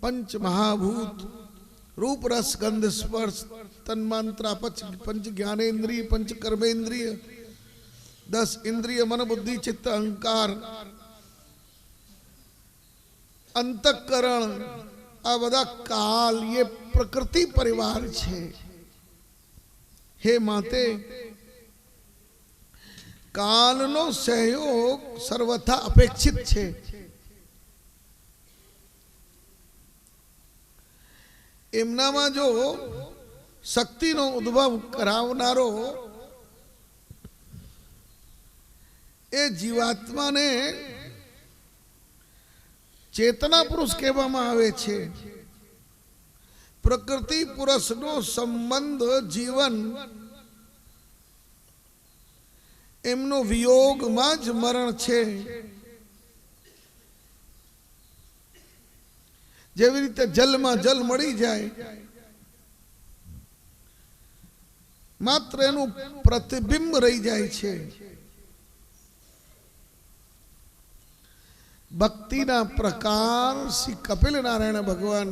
पंच महाभूत रूप रस गंध स्पर्श तन्मात्रा पंच ज्ञानेन्द्रिय पंच कर्मेंद्रिय 10 इंद्रिय मन बुद्धि चित्त अहंकार अंतःकरण आ बधा काल ये प्रकृति परिवार छे। हे माते कालनो सहयोग सर्वथा अपेक्षित छे। एमनामां जो शक्तिनो उद्भव करावनारो ए जीवात्मा ने चेतना पुरुष कहेवामां आवे छे। प्रकृति पुरुषनो संबंध जीवन एमनो वियोग में ज मरण छे। जेवी रीते जल में जल मळी जाए मात्र एनु प्रतिबिंब रही जाए छे। भक्ति ना प्रकार श्री कपिल नारायण भगवान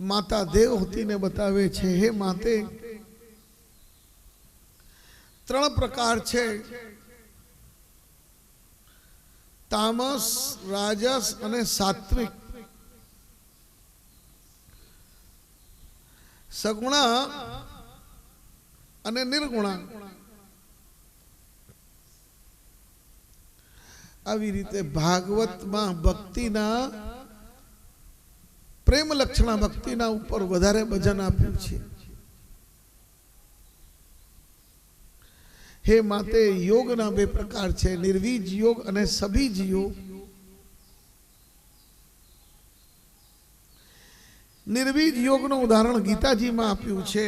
माता देवहूति ने बतावे छे। हे माते 3 प्रकार छे तामस राजस अने सात्विक। सगुणा अने निर्गुणा। આવી રીતે ભાગવતમાં ભક્તિના પ્રેમ લક્ષણા ભક્તિના ઉપર વધારે ભજન આપ્યું છે। हे माते योगना 2 प्रकार छे निर्वीज योग अने सबीज योग। निर्वीज योगનું ઉદાહરણ ગીતાજીમાં આપ્યું છે।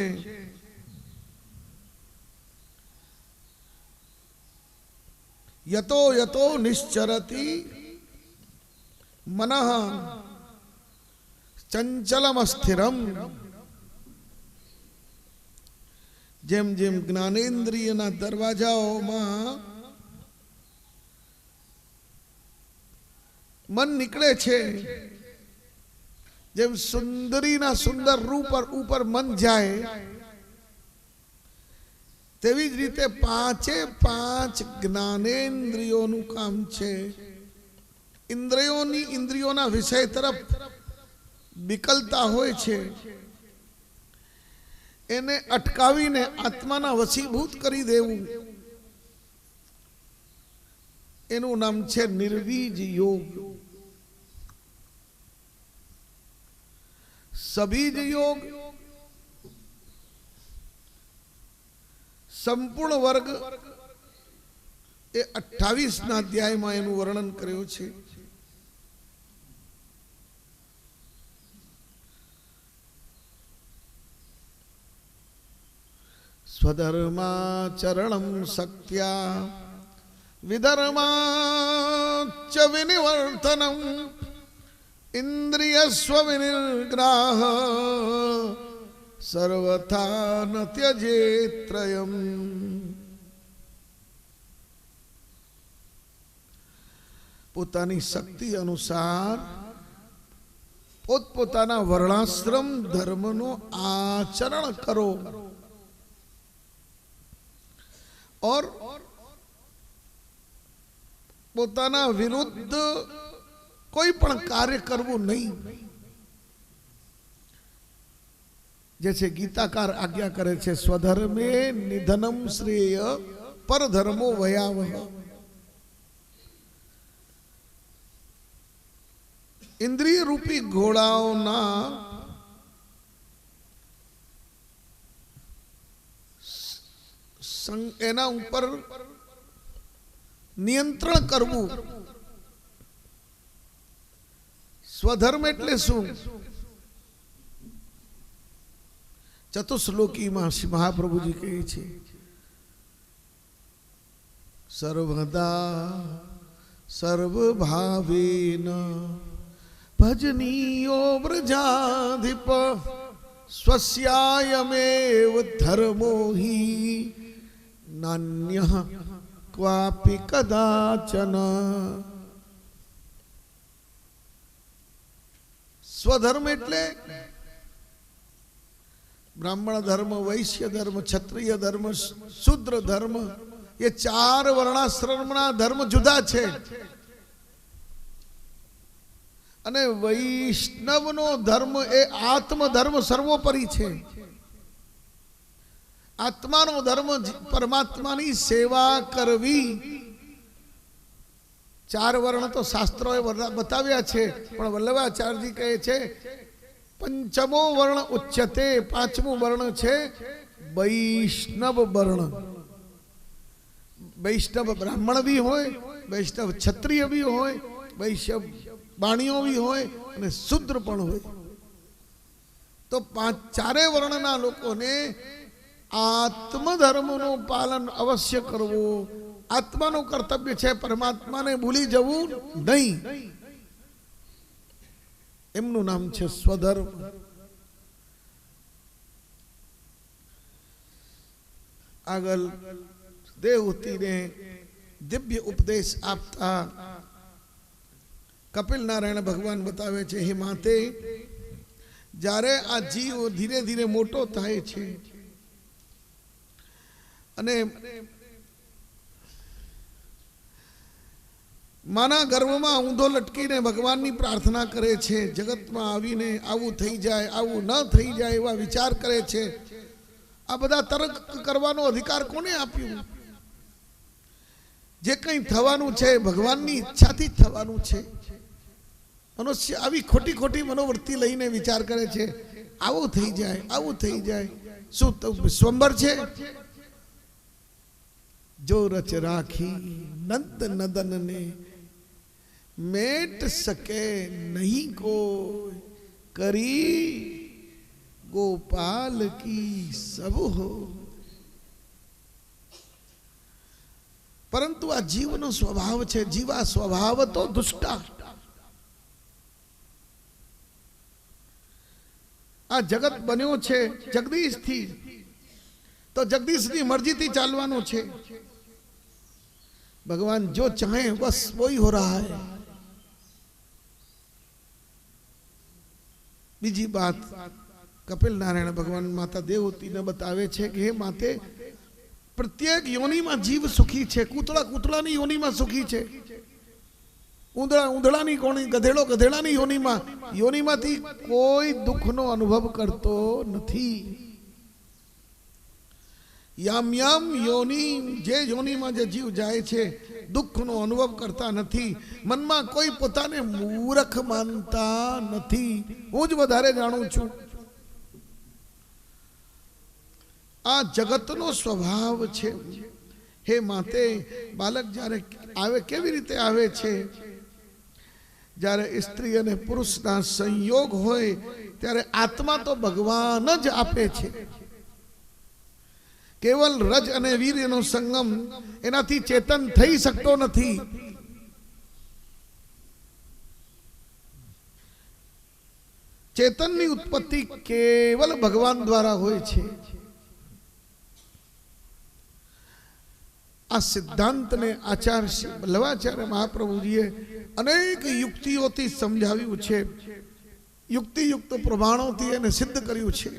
यतो यतो निश्चरति मनः चंचलम स्थिरम। जेम जेम ज्ञानेन्द्रियना दरवाजाओमां मन निकले छे जेम सुंदरीना सुंदर रूप पर ऊपर मन जाए तेवी ज रीते 5 ज्ञानेन्द्रियों काम छे। इंद्रियोना विषय तरफ विकलता होय छे एने अटकावीने आत्माना वशीभूत करी देवुं एनु नाम छे निर्वीज योग। सबीज योग संपूर्ण वर्ग ए 28 ना अध्याय में एनु वर्णन कर्यो छे। स्वधर्माचरणं शक्त्या विधर्माच्च विनिवर्तनम् इंद्रियस्व विनिर्ग्राह सर्वथा न त्यजेत्रयम्। पोतानी शक्ति अनुसार पोतपोताना वर्णाश्रम धर्मनो आचरण करो और पोताना विरुद्ध कोई पण कार्य करवू नहीं। जैसे गीताकार आज्ञा करे छे स्वधर्मे निधनम श्रेय परधर्मो भयावह। इंद्रिय रूपी घोड़ाओना एना ऊपर नियंत्रण करवू। स्वधर्म एटले शुं? चतुश्लोकी में श्री महाप्रभु जी कहे छे सर्वदा सर्वभावेन भजनीयो व्रजाधिप स्वस्यायमेव धर्मो हि नान्यः क्वापि कदाचन। स्वधर्म एटले ब्राह्मण धर्म, वैश्य धर्म, क्षत्रिय धर्म, शूद्र धर्म, ये 4 वर्णाश्रमना धर्म जुदा छे। अने वैष्णवनो धर्म ए आत्मधर्म सर्वोपरि छे। आत्मानो धर्म परमात्मानी सेवा करवी। 4 वर्ण तो शास्त्रोए बताव्या छे, पण वल्लभाचार्यजी कहे छे पंचमो वर्ण उच्यते, 5मो वर्ण छे वैष्णव वर्ण। वैष्णव ब्राह्मण भी होय, वैष्णव क्षत्रिय भी होय, वैश्य बाणियों भी होय अने शूद्र पण होय। तो 4 वर्णना लोकोने आत्मधर्मनो पालन अवश्य करवो। आत्मानो कर्तव्य छे, परमात्मा ने भूली जवू नहीं। एमनु नाम छे स्वधर्म। आगल देवहूति ने दिव्य उपदेश आपता कपिल नारायण भगवान बतावे छे, हे माते जारे आ जीव धीरे धीरे मोटो थाय छे अने माना गर्भमां ऊंधो लटकीने भगवाननी प्रार्थना करे छे। जगतमां आवीने आवुं थई जाय, आवुं न थई जाय एवा विचार करे छे। आ बधा तर्क करवानो अधिकार कोने आप्यो? जे कंई थवानुं छे भगवाननी इच्छाथी ज थवानुं छे। मनुष्य आवी खोटी खोटी मनोवृत्ति लईने विचार करे छे, आवुं थई जाय, आवुं थई जाय। शुं तो विश्वंभर छे? जो रच राखी नंद नदन ने, मेट सके नहीं कोई, करी गोपाल की सब हो। परंतु आ जीवनो स्वभाव छे। जीवा स्वभाव तो दुष्टा। आ जगत बन्यो छे जगदीश थी, तो जगदीश की मर्जी थी चालवानो छे। भगवान जो चाहे बस वही हो रहा है। बीजी बात कपिल नारायण भगवान माता देवहूति ने बतावे छे कि हे माते प्रत्येक योनि में जीव सुखी छे। कूतड़ा कूतड़ानी योनि में सुखी छे, ऊंधड़ा ऊंधड़ानी कोणी, गधेड़ो गधेड़ानी योनि मांथी कोई दुखनो अनुभव करतो नथी। याम याम योनि, जे योनि में जे जीव जाए छे दुखनो अनुभव करता नथी। मन में कोई पोताने मूर्ख मानता नथी। हूँ ज वधारे जाणुं छुं। आ जगतनो स्वभाव छे। हे माते बालक जारे आवे केवी रीते आवे छे? जारे स्त्री अने पुरुषना संयोग होय त्यारे आत्मा तो भगवान ज आपे छे। केवल रज अने वीर्यनो संगम एनाथी चेतन थई सकतो नथी। चेतननी उत्पत्ति केवल भगवान द्वारा होय छे। आ सिद्धांत ने आचार्य वल्लभाचार्य महाप्रभुजीए अनेक युक्तिओथी समझाव्युं छे। युक्ति युक्त प्रमाणोथी एने सिद्ध कर्युं छे।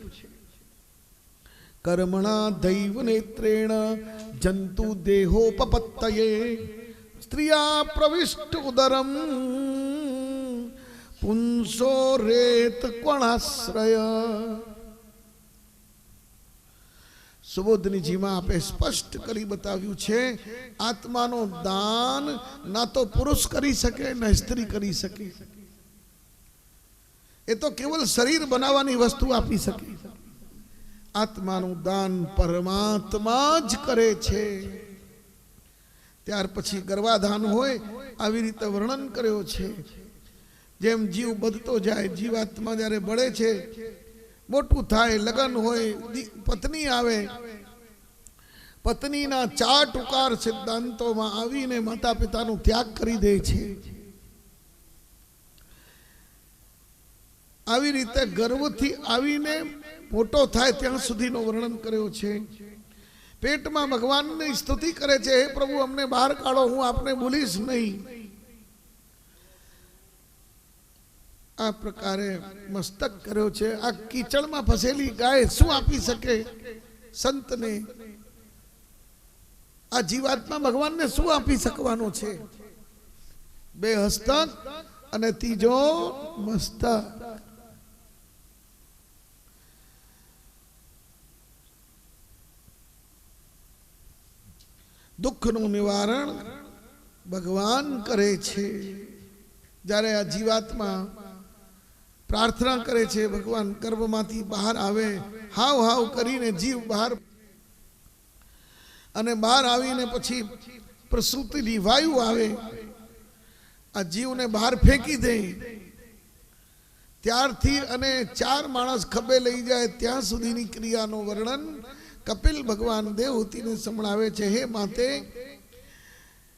कर्मणा दैव नेत्रेण जंतु देहोपपत्तये, स्त्रिया प्रविष्ट उदरम पुंसो रेत कोणाश्रय। सुबोधनी जी में आपे स्पष्ट करी बताव्युं छे, आत्मानो दान ना तो पुरुष करी सके न स्त्री करी सके। ये तो केवल शरीर बनावानी वस्तु आपी सके। आत्मानु दान परमात्मा ज करे छे। त्यार पछी गर्भाधान होय आवी रीते वर्णन कर्यो छे। जेम जीव बधतो जाए, जीवात्मा ज्यारे बळे छे, मोटू थाय, लगन होय, पत्नी आवे, पत्नी ना 4 टुकार सिद्धांतों में आवीने माता पितानु त्याग करी दे छे। आवी रीते गर्भथी आवीने मोटो थाय त्यां सुधीनो वर्णन कर्यो छे। पेट में भगवान ने स्तुति करे छे, हे प्रभु हमने बहार काढो, हूँ आपने भूलीश नहीं। आ प्रकारे मस्तक कर्यो छे। आ कीचड़ में फसेली गाय शू आपी सके संत ने? आ जीवात्मा भगवान ने शू आपी सकवानो छे? बे हस्तक अने तीजो मस्तक। दुख नु निवारण भगवान करे छे। जारे आ जीवात्मा प्रार्थना करे छे, भगवान गर्भमांथी बहार आवे, हाव हाव करीने जीव बहार अने बहार आवीने पछी प्रसूतिनी वायु आवे, आ जीवने बहार फेंकी दे, त्यारथी अने 4 माणस खभे लई जाए त्या सुधीनी क्रियानो वर्णन कपिल भगवान देवहूति ने संभळावे छे। हे माते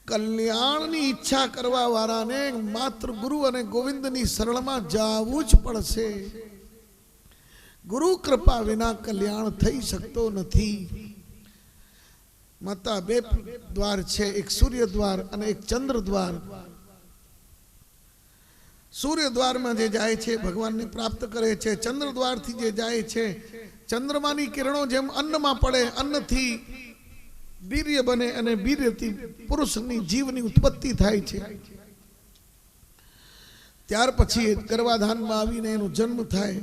कल्याणनी इच्छा करवा वाळाने मात्र गुरु अने गोविंदनी शरणमां जावुं ज पड़शे। गुरु कृपा विना कल्याण थई शकतो नथी। माता 2 द्वार छे, एक सूर्य द्वार अने एक चंद्र द्वार। सूर्य द्वार में जे जाए छे भगवान ने प्राप्त करे छे। चंद्र द्वार थी जे जाए छे, चंद्रमानी किरणों जेम अन्न में पड़े, अन्न थी वीर्य बने अने वीर्य थी पुरुषनी जीवनी उत्पत्ति थाय छे। त्यार पछी गर्भाधान में आवीने एनो जन्म थाय।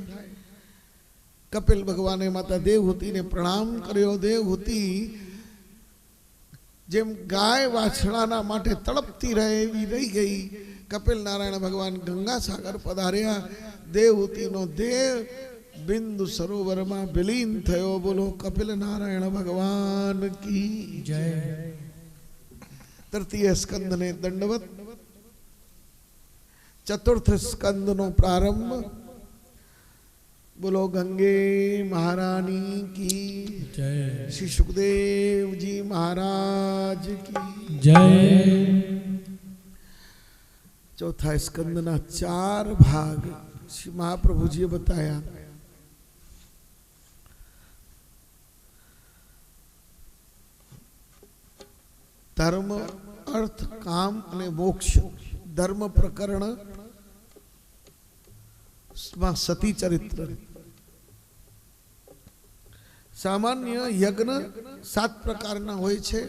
कपिल भगवाने माता देवहूति ने प्रणाम कर्यो। देवहूति जेम गाय वाछड़ाना माटे तड़पती रहे एवी रही गई। कपिल नारायण भगवान गंगा सागर पधार्या। देवहूति नो देह बिंदु सरोवर में विलीन थयो। बोलो कपिल नारायण भगवान की जय। तृतीय स्कंद ने दंडवत। चतुर्थ स्कंद नो प्रारंभ। बोलो गंगे महारानी की जय। श्री सुखदेव जी महाराज की जय। चौथा स्कंद ना 4 भाग श्री महाप्रभु जी बताया। धर्म अर्थ काम अने मोक्ष। धर्म प्रकरण सती चरित्र। सामान्य यज्ञ 7 प्रकारना होय छे,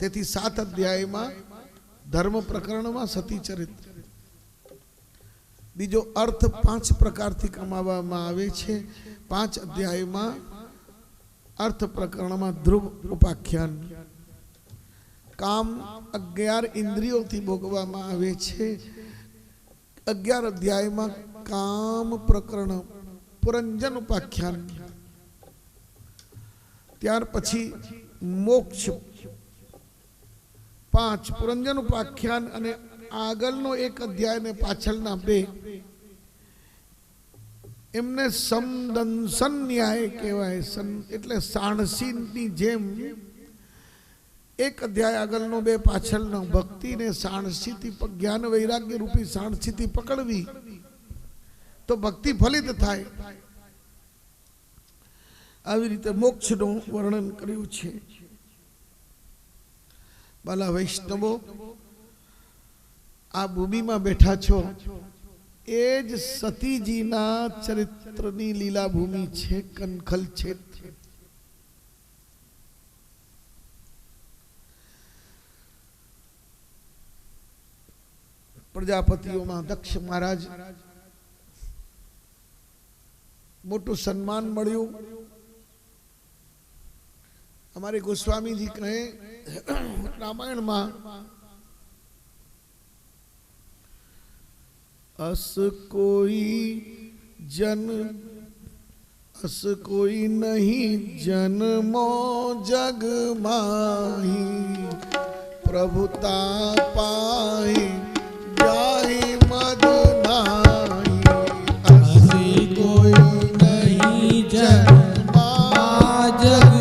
तेथी 7 अध्याय में धर्म प्रकरण में सती चरित्र। बीजो अर्थ 5 प्रकार थी कमावामां आवे छे। 5 अध्याय में अर्थ प्रकरण में ध्रुव उपाख्यान। काम 11 इंद्रियों थी भोगवामां आवे छे। 11 अध्याय में काम प्रकरण पुरंजन उपाख्यान। त्यार पछी मोक्ष 5 पुरंजन उपाख्यान अने आगलनो 1 अध्याय ने पाछळना 2 एमने समदंसन न्याय कहेवाय। एटले साणसीनी जेम 1 अध्याय आगलनो 2 पाछळनो भक्ति ने साणसीथी ज्ञान वैराग्य रूपी साणसीथी पकड़वी तो भक्ति फलित थाय। આવી રીતે મોક્ષનું વર્ણન કર્યું છે। બાલા વૈષ્ણવો આ ભૂમિમાં બેઠા છો એ જ સતીજીના ચરિત્રની લીલા ભૂમિ છે, કનખલ ક્ષેત્ર। પ્રજાપતિઓમાં દક્ષ મહારાજ મોટું સન્માન મળ્યું। हमारे गोस्वामी जी कहे रामायण में अस कोई नहीं जन्मो जग माही प्रभुता पाही जाहि मद नाही। अस कोई नहीं जन्मा जग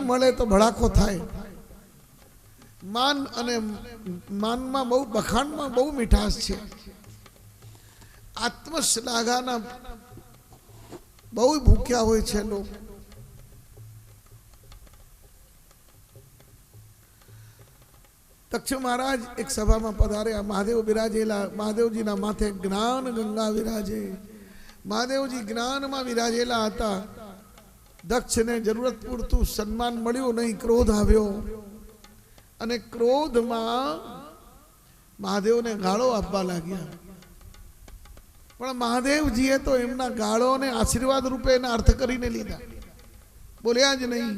મળે તો ભડાકો થાય। માન અને માનમાં બહુ બખાણમાં બહુ મીઠાશ છે। આત્મશ્લાઘાના બહુ ભૂખ્યા હોય છે લોક। दक्ष महाराज एक सभा में पधार्या, महादेव बिराजेला, महादेवजीना माथे ज्ञान गंगा विराजे, महादेवजी ज्ञान में विराजेला हता। दक्ष ने जरूरत पूरतुं सन्मान मळ्युं नहीं, क्रोध आव्यो अने क्रोध में महादेव ने गाळो आपवा लाग्या। पण महादेवजीए तो एमना गाळो ने आशीर्वाद रूपे एना अर्थ करीने लीधा, बोल्या ज नहीं।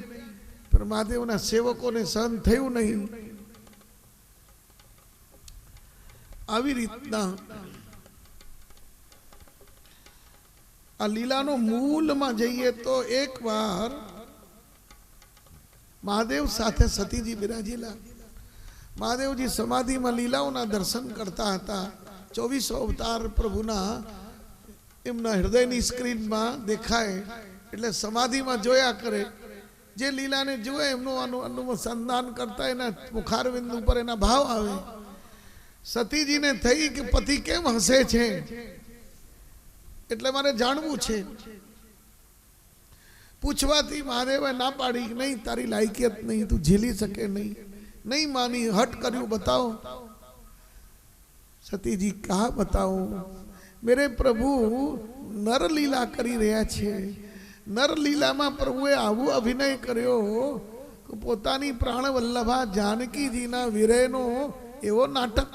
पर महादेवना सेवकों ने सहन थयुं नहीं। આવી રીતના આ લીલાનો મૂળમાં જઈએ તો એકવાર મહાદેવ સાથે સતીજી બિરાજેલા। મહાદેવજી સમાધિમાં લીલાઓના દર્શન કરતા હતા। 24 અવતાર પ્રભુના એમના હૃદયની સ્ક્રીનમાં દેખાય એટલે સમાધિમાં જોયા કરે। જે લીલાને જોવે એમનું અનુસંધાન કરતા એના મુખારવિંદ ઉપર એના ભાવ આવે। सतीजी ने थई कि पति केम हसे छे, एटले मारे जाणवुं छे। पूछवाथी महादेवे ना पाड़ी, नहीं तारी लायकियत नहीं, तू झेली सके नहीं, नहीं मानी, हट कर्યું बताओ। सतीजी कहा बताओ, मेरे प्रभु नर लीला करी रह्या छे। नर लीला में प्रभुए आवुं अभिनय कर्यो कि पोतानी प्राणवल्लभा जानकीजीना विरहनो एवो नाटक,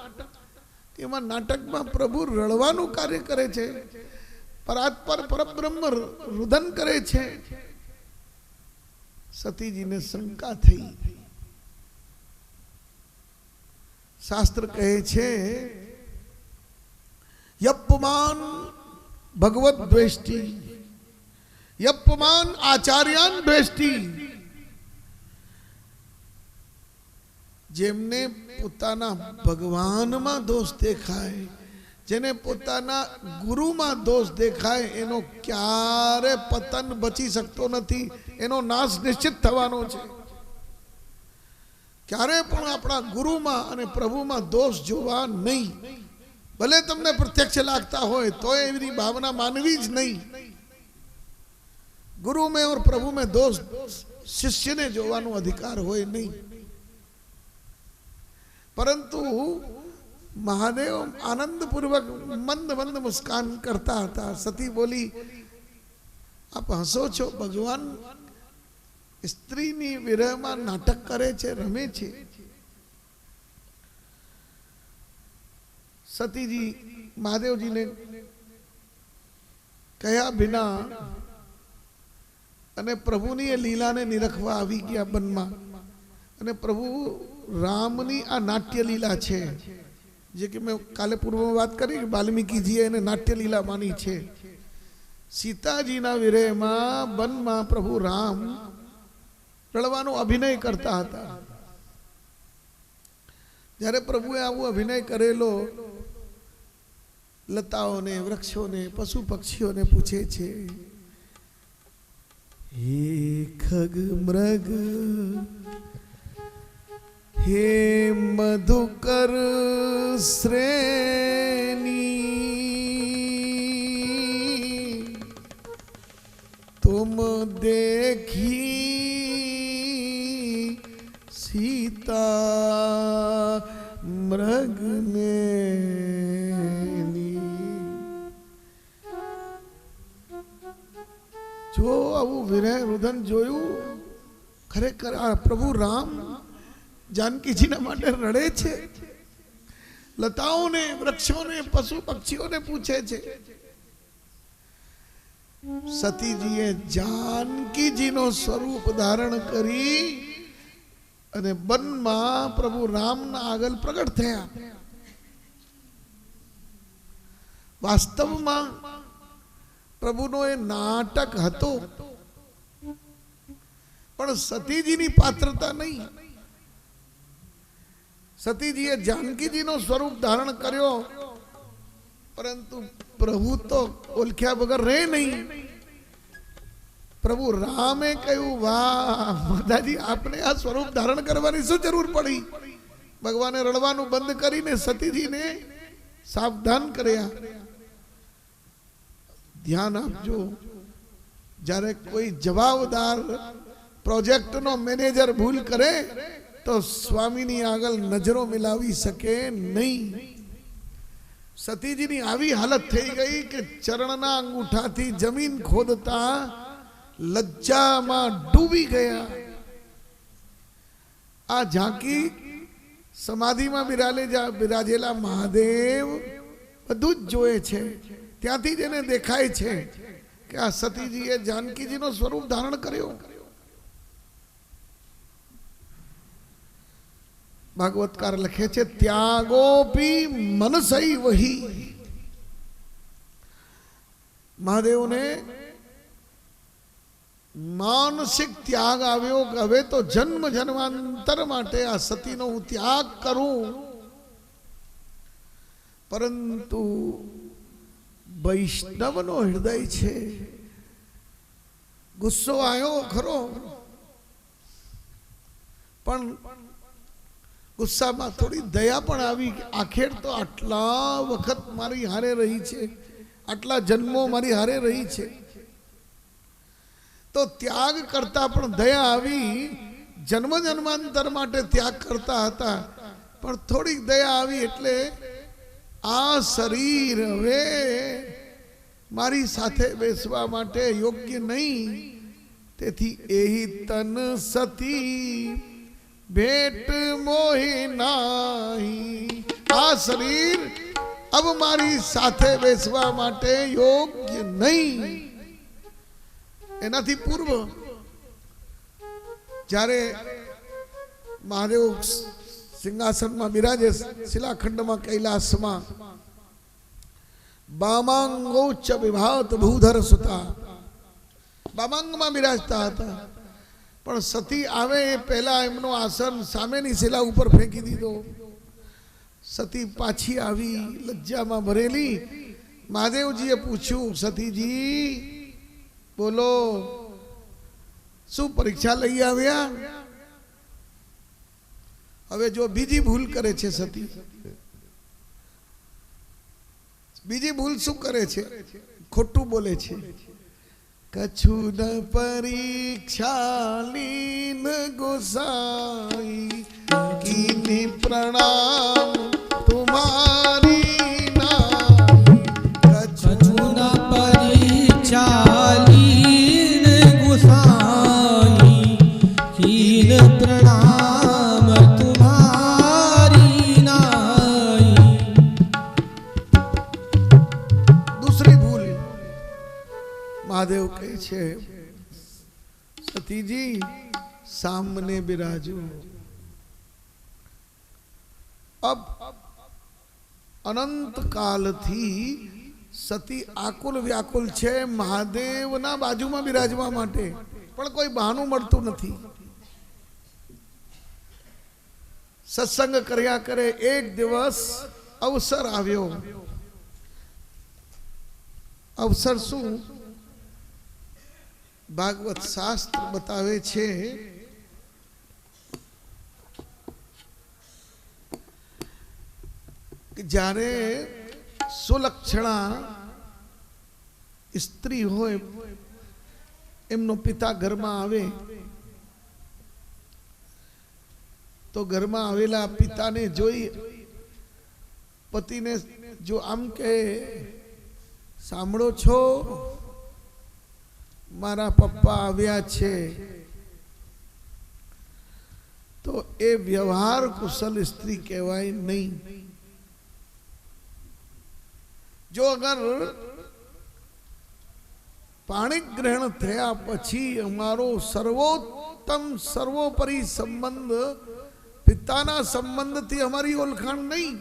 एमां नाटक में प्रभु रड़वानुं कार्य करे छे, परात्पर परब्रह्म रुदन करे छे। सतीजी ने शंका थई। शास्त्र कहे छे यप्पमान भगवत द्वेष्टि, यप्पमान आचार्यान द्वेष्टि। जेमने पोताना भगवान में दोष देखाय, जेने पोताना गुरु में दोष देखाय एनो क्यारे पतन बची सकतो नथी, एनो नाश निश्चित थवानो छे। क्यारे पण आपणा गुरु में अने प्रभु में दोष जोवा नहीं। भले तमने प्रत्यक्ष लागता होय तो एवी भावना मानवी ज नहीं। गुरु में और प्रभु में दोष शिष्य ने जोवानो अधिकार होय नहीं। परंतु महादेव आनंद पूर्वक मंद मंद मुस्कान करता था। सती बोली, आप हसो छो, भगवान स्त्री नी विरह में नाटक करे छे, रमे छे। सती जी महादेव जी ने कया बिना अने प्रभुनी ए लीला ने निरखवा आवी गया बन में। अने प्रभु रामनी आ नाट्य लीला छे, जे कि मैं काले पूर्व में बात करी कि वाल्मीकि जी ने नाट्य लीला मानी छे। सीताजी ना विरह में वन में प्रभु राम रड़वानो अभिनय करता था। જ્યારે પ્રભુએ આવું અભિનય કરેલો, લતાઓને, વૃક્ષોને, પશુ પક્ષીઓને પૂછે છે, હે ખગ મૃગ, हे मधुकर श्रेणी, तुम देखी सीता मृग ने। जो आवु विरह रुदन जोयु, खरेखर आ प्रभु राम जानकी जी माटे रड़े छे। लताओं ने, वृक्षों ने, पशु पक्षियों ने पूछे छे। सती जीए जानकी जी नो स्वरूप धारण करी अने बन में प्रभु राम ना आगल प्रकट थया। वास्तव में प्रभु नो ए नाटक हतो, पण सती जी नी पात्रता नहीं। सती जी जानकी जी नो स्वरूप धारण कर्यो, परंतु प्रभु तो ओळख्या बगर रहे नहीं। प्रभु रामे कहू, वाह माताजी आपने आ स्वरूप धारण करवानी शू जरूर पड़ी। भगवाने रड़वानुं बंद करीने सतीजी ने सावधान कर्या। ध्यान आपजो, जारे कोई जवाबदार प्रोजेक्ट नो मैनेजर भूल करे तो स्वामीनी આગળ નજરો મિલાવી શકે નહીં। સતીજીની આવી હાલત થઈ ગઈ કે ચરણના અંગૂઠાથી જમીન ખોદતા લજ્જામાં ડૂબી ગયા। આ ઝાંકી સમાધિમાં બિરાજેલા મહાદેવ બધું જ જોયે છે। ત્યાંથી જ એને દેખાય છે કે આ સતીજીએ જાનકીજીનો સ્વરૂપ ધારણ કર્યો। भागवतकार लखे छे त्यागोपी मनसई वही। महादेव ने मानसिक त्याग आव्यो हवे तो जन्म जन्मांतर माटे आ सतीनो हूँ त्याग करूं, परंतु वैष्णवनो हृदय छे। गुस्सो आयो खरो पण गुस्सा में थोड़ी दया पण आवी। आखिर तो आटला वखत मारी हारे रही छे, आटला जन्मों मारी हारे रही छे, तो त्याग करता पण दया आवी। जन्म जन्मांतर माटे त्याग करता हता पण थोड़ी दया आवी एटले आ शरीर हवे मारी साथे बेसवा माटे योग्य नहीं। तेथी एही तन सती भेट मोहि नाही। आ शरीर अब मारी साथे बेसवा माटे योग्य नहीं। एनाथी पूर्व जारे महादेव सिंहासन में बिराजे शिलाखंड में कैलास में बामांगोच्च विभात भूधर सुता बामांग में बिराजता था। पण सती आवे ए पहला एमनो आसन सामेनी शिला ऊपर फेंकी दीधो। सती पाछी आवी लज्जा में भरेली। महादेव जी पूछू सती जी बोलो शू परीक्षा लई आव्या? हवे जो बीजी भूल करे छे सती, बीजी भूल शू करे छे? खोटू बोले छे। कछु न परीक्षा लीन गोसाई कीनी प्रणाम तुम्हारी नाई। कछु न परीक्षा लीन गोसाई कीन प्रणाम तुम्हारी नाई। दूसरी भूल महादेव कहे छे सती जी सामने बिराजो। अब अनंत काल थी सती आकुल व्याकुल छे महादेव ना बाजू में बिराजवा माटे, पण कोई बहानु मळतुं नथी। सत्संग कर्या करे एक दिवस अवसर आव्यो। अवसर शू? भागवत शास्त्र बतावे छे कि जारे सुलक्षणा स्त्री होय एमनो पिता घर में आवे तो घर में आवेला पिता ने जोई पति ने जो आम के सांभळो छो मारा पप्पा आव्या छे, तो ए व्यवहार कुशल स्त्री कहवाय नहीं। जो अगर पाणी ग्रहण थया पछी अमारो सर्वोत्तम सर्वोपरि संबंध पिताना संबंध थी हमारी ओळखाण नहीं,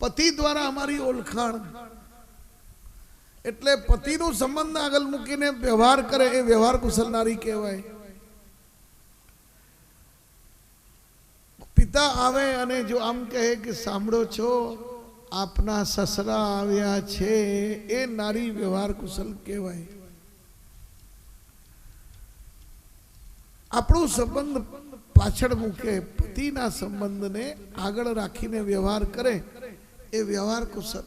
पति द्वारा हमारी ओळखाण। एटले पतिनो संबंध आगल मूकीने व्यवहार करे ए व्यवहार कुशल नारी कहेवाय। पिता आवे अने जो आम कहे कि सांभळो छो आपना ससरा आव्या छे ए नारी व्यवहार कुशल कहेवाय। આપણો સંબંધ પાછળ મૂકે પતિના સંબંધને આગળ રાખીને વ્યવહાર કરે એ વ્યવહાર કુશલ।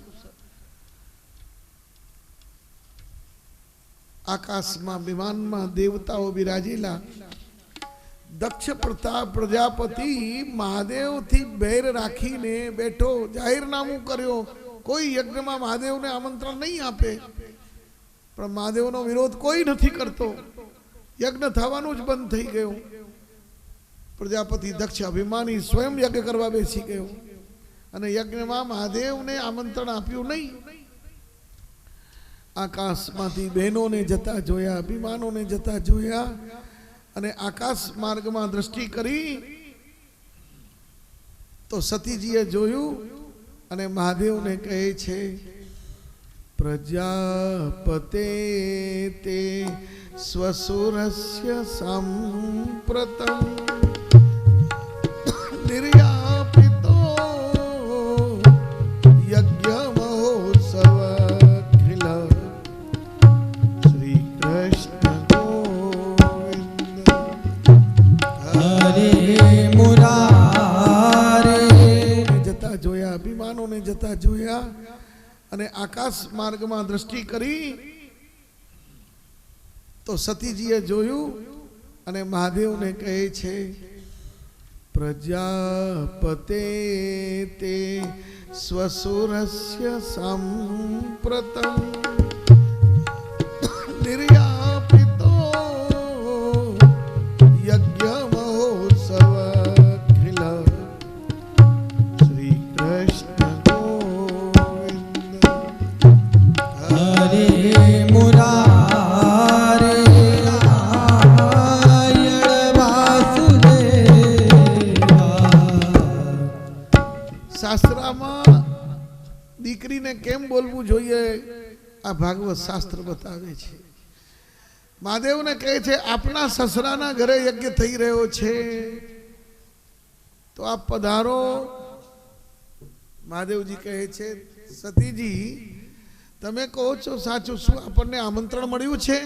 આકાશમાં વિમાનમાં દેવતાઓ બિરાજેલા दक्ष प्रजापति महादेव थी बैर राखीने बैठो, जाहीरनामું કર્યો। કોઈ યજ્ઞમાં મહાદેવને આમંત્રણ નહીં આપે, પણ મહાદેવનો વિરોધ કોઈ નથી કરતો। યજ્ઞ થવાનું જ બંધ થઈ ગયું। પ્રજાપતિ દક્ષ અભિમાની સ્વયં યજ્ઞ કરવા બેસી ગયો અને યજ્ઞમાં મહાદેવને આમંત્રણ આપ્યું નહીં। આકાશમાંથી બહેનોને જતા જોયા, અભિમાનોને જતા જોયા અને આકાશ માર્ગમાં દ્રષ્ટિ કરી તો સતીજીએ જોયું અને મહાદેવને કહે છે, પ્રજાપતે તે સ્વસુરસ્ય સંપ્રતમ નિર્યાપિતો યજ્ઞ મહોત્સવ ખિલ શ્રી કૃષ્ણ ગોવિંદ હરે મુરારે। જતા જોયા, અભિમાનોને જતા જોયા અને આકાશ માર્ગમાં દ્રષ્ટિ કરી તો સતીજીએ જોયું અને મહાદેવને કહે છે, પ્રજાપતે તે સ્વસુરસ્ય સંપ્રતમ નિર્યાપિતો યજ્ઞ મહોત્સવ ખિલ શ્રી કૃષ્ણ ગોવિંદ હરે મુરારે નારાયણ વાસુદેવા। શાસ્ત્રમાં દીકરીને કેમ બોલવું જોઈએ આ ભાગવત શાસ્ત્ર બતાવે છે। મહાદેવને કહે છે, આપના સસરાના ઘરે યજ્ઞ થઈ રહ્યો છે તો આપ પધારો। મહાદેવજી કહે છે, સતીજી તમે કહો છો સાચું, શું આપણને આમંત્રણ મળ્યું છે?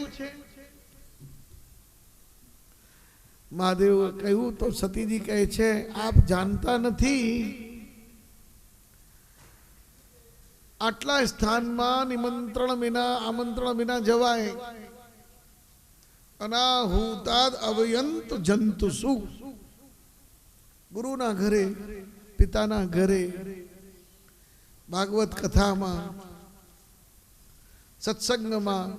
મહાદેવ કહ્યું તો સતીજી કહે છે, આપ જાણતા નથી, આટલા સ્થાનમાં નિમંત્રણ વિના આમંત્રણ વિના જવાય। અનાહુતાદ અવયંત જંતુસુ, ગુરુના ઘરે, પિતાના ઘરે, ભાગવત કથામાં, સત્સંગમાં,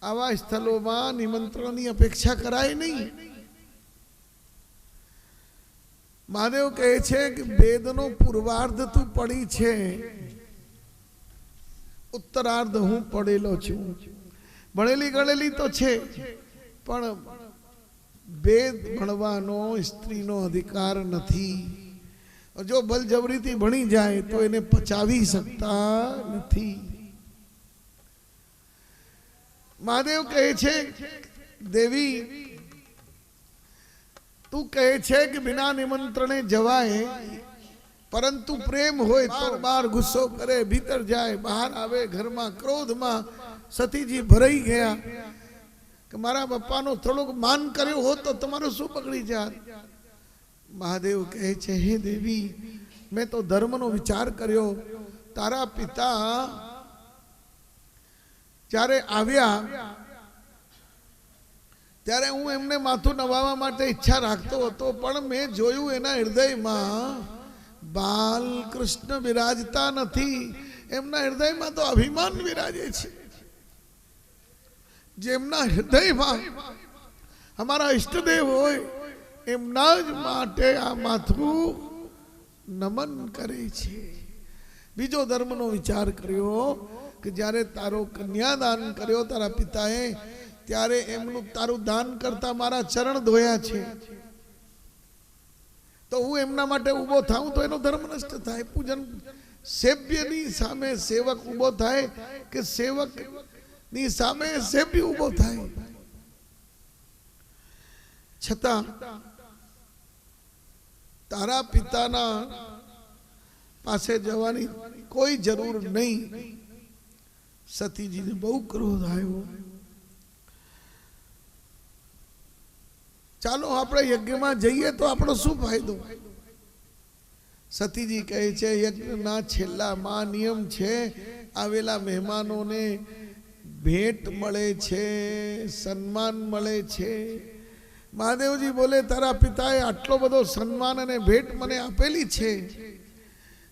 આવા સ્થળોમાં નિમંત્રણની અપેક્ષા કરાય નહીં। મહાદેવ કહે છે કે વેદનો પૂર્વાર્ધ તું પડી છે, ઉત્તરાર્ધ હું પડેલો છું। ભણેલી ગણેલી તો છે પણ વેદ ભણવાનો સ્ત્રીનો અધિકાર નથી। જો બલજબરીથી ભણી જાય તો એને પચાવી શકતા નથી। મહાદેવ કહે છે, દેવી તું કહે છે કે બિના નિમંત્રણે જવાય, પરંતુ પ્રેમ હોય તો બહાર ગુસ્સો કરે, ભીતર જાય, બહાર આવે, ઘરમાં ક્રોધમાં સતીજી ભરાઈ ગયા કે મારા બાપાનો થોડોક માન કર્યો હોત તો તમારું શું બગડી જાત। મહાદેવ કહે છે, હે દેવી મેં તો ધર્મનો વિચાર કર્યો। તારા પિતા જ્યારે આવ્યા ત્યારે હું એમને માથું નવાવા માટે ઈચ્છા રાખતો હતો, પણ મેં જોયું એના હૃદયમાં બાલ કૃષ્ણ વિરાજતા નથી, એમના હૃદયમાં તો અભિમાન વિરાજે છે। જેમના હૃદયમાં અમારા ઈષ્ટદેવ હોય એમના જ માટે આ માથું નમન કરે છે। બીજો ધર્મનો વિચાર કર્યો કે જ્યારે તારો કન્યાદાન કર્યો તારા પિતાએ, ત્યારે એમનું તારું દાન કરતા મારા ચરણ ધોયા છે, તો હું એમના માટે ઊભો થાઉં તો એનો ધર્મ નષ્ટ થાય। પૂજન સેવ્યની સામે સેવક ઊભો થાય કે સેવકની સામે સેવ્ય ઊભો થાય? છતાં તારા પિતાના પાસે જવાની કોઈ જરૂર નહીં। સતીજીને બહુ ક્રોધ આવ્યો। ચાલો આપણે યજ્ઞમાં જઈએ તો આપણો શું ફાયદો? સતીજી કહે છે, યજ્ઞના છેલ્લામાં નિયમ છે, આવેલા મહેમાનોને ભેટ મળે છે, સન્માન મળે છે, મહાદેવજી બોલે તારા પિતાએ આટલો બધો સન્માન અને ભેટ મને આપેલી છે,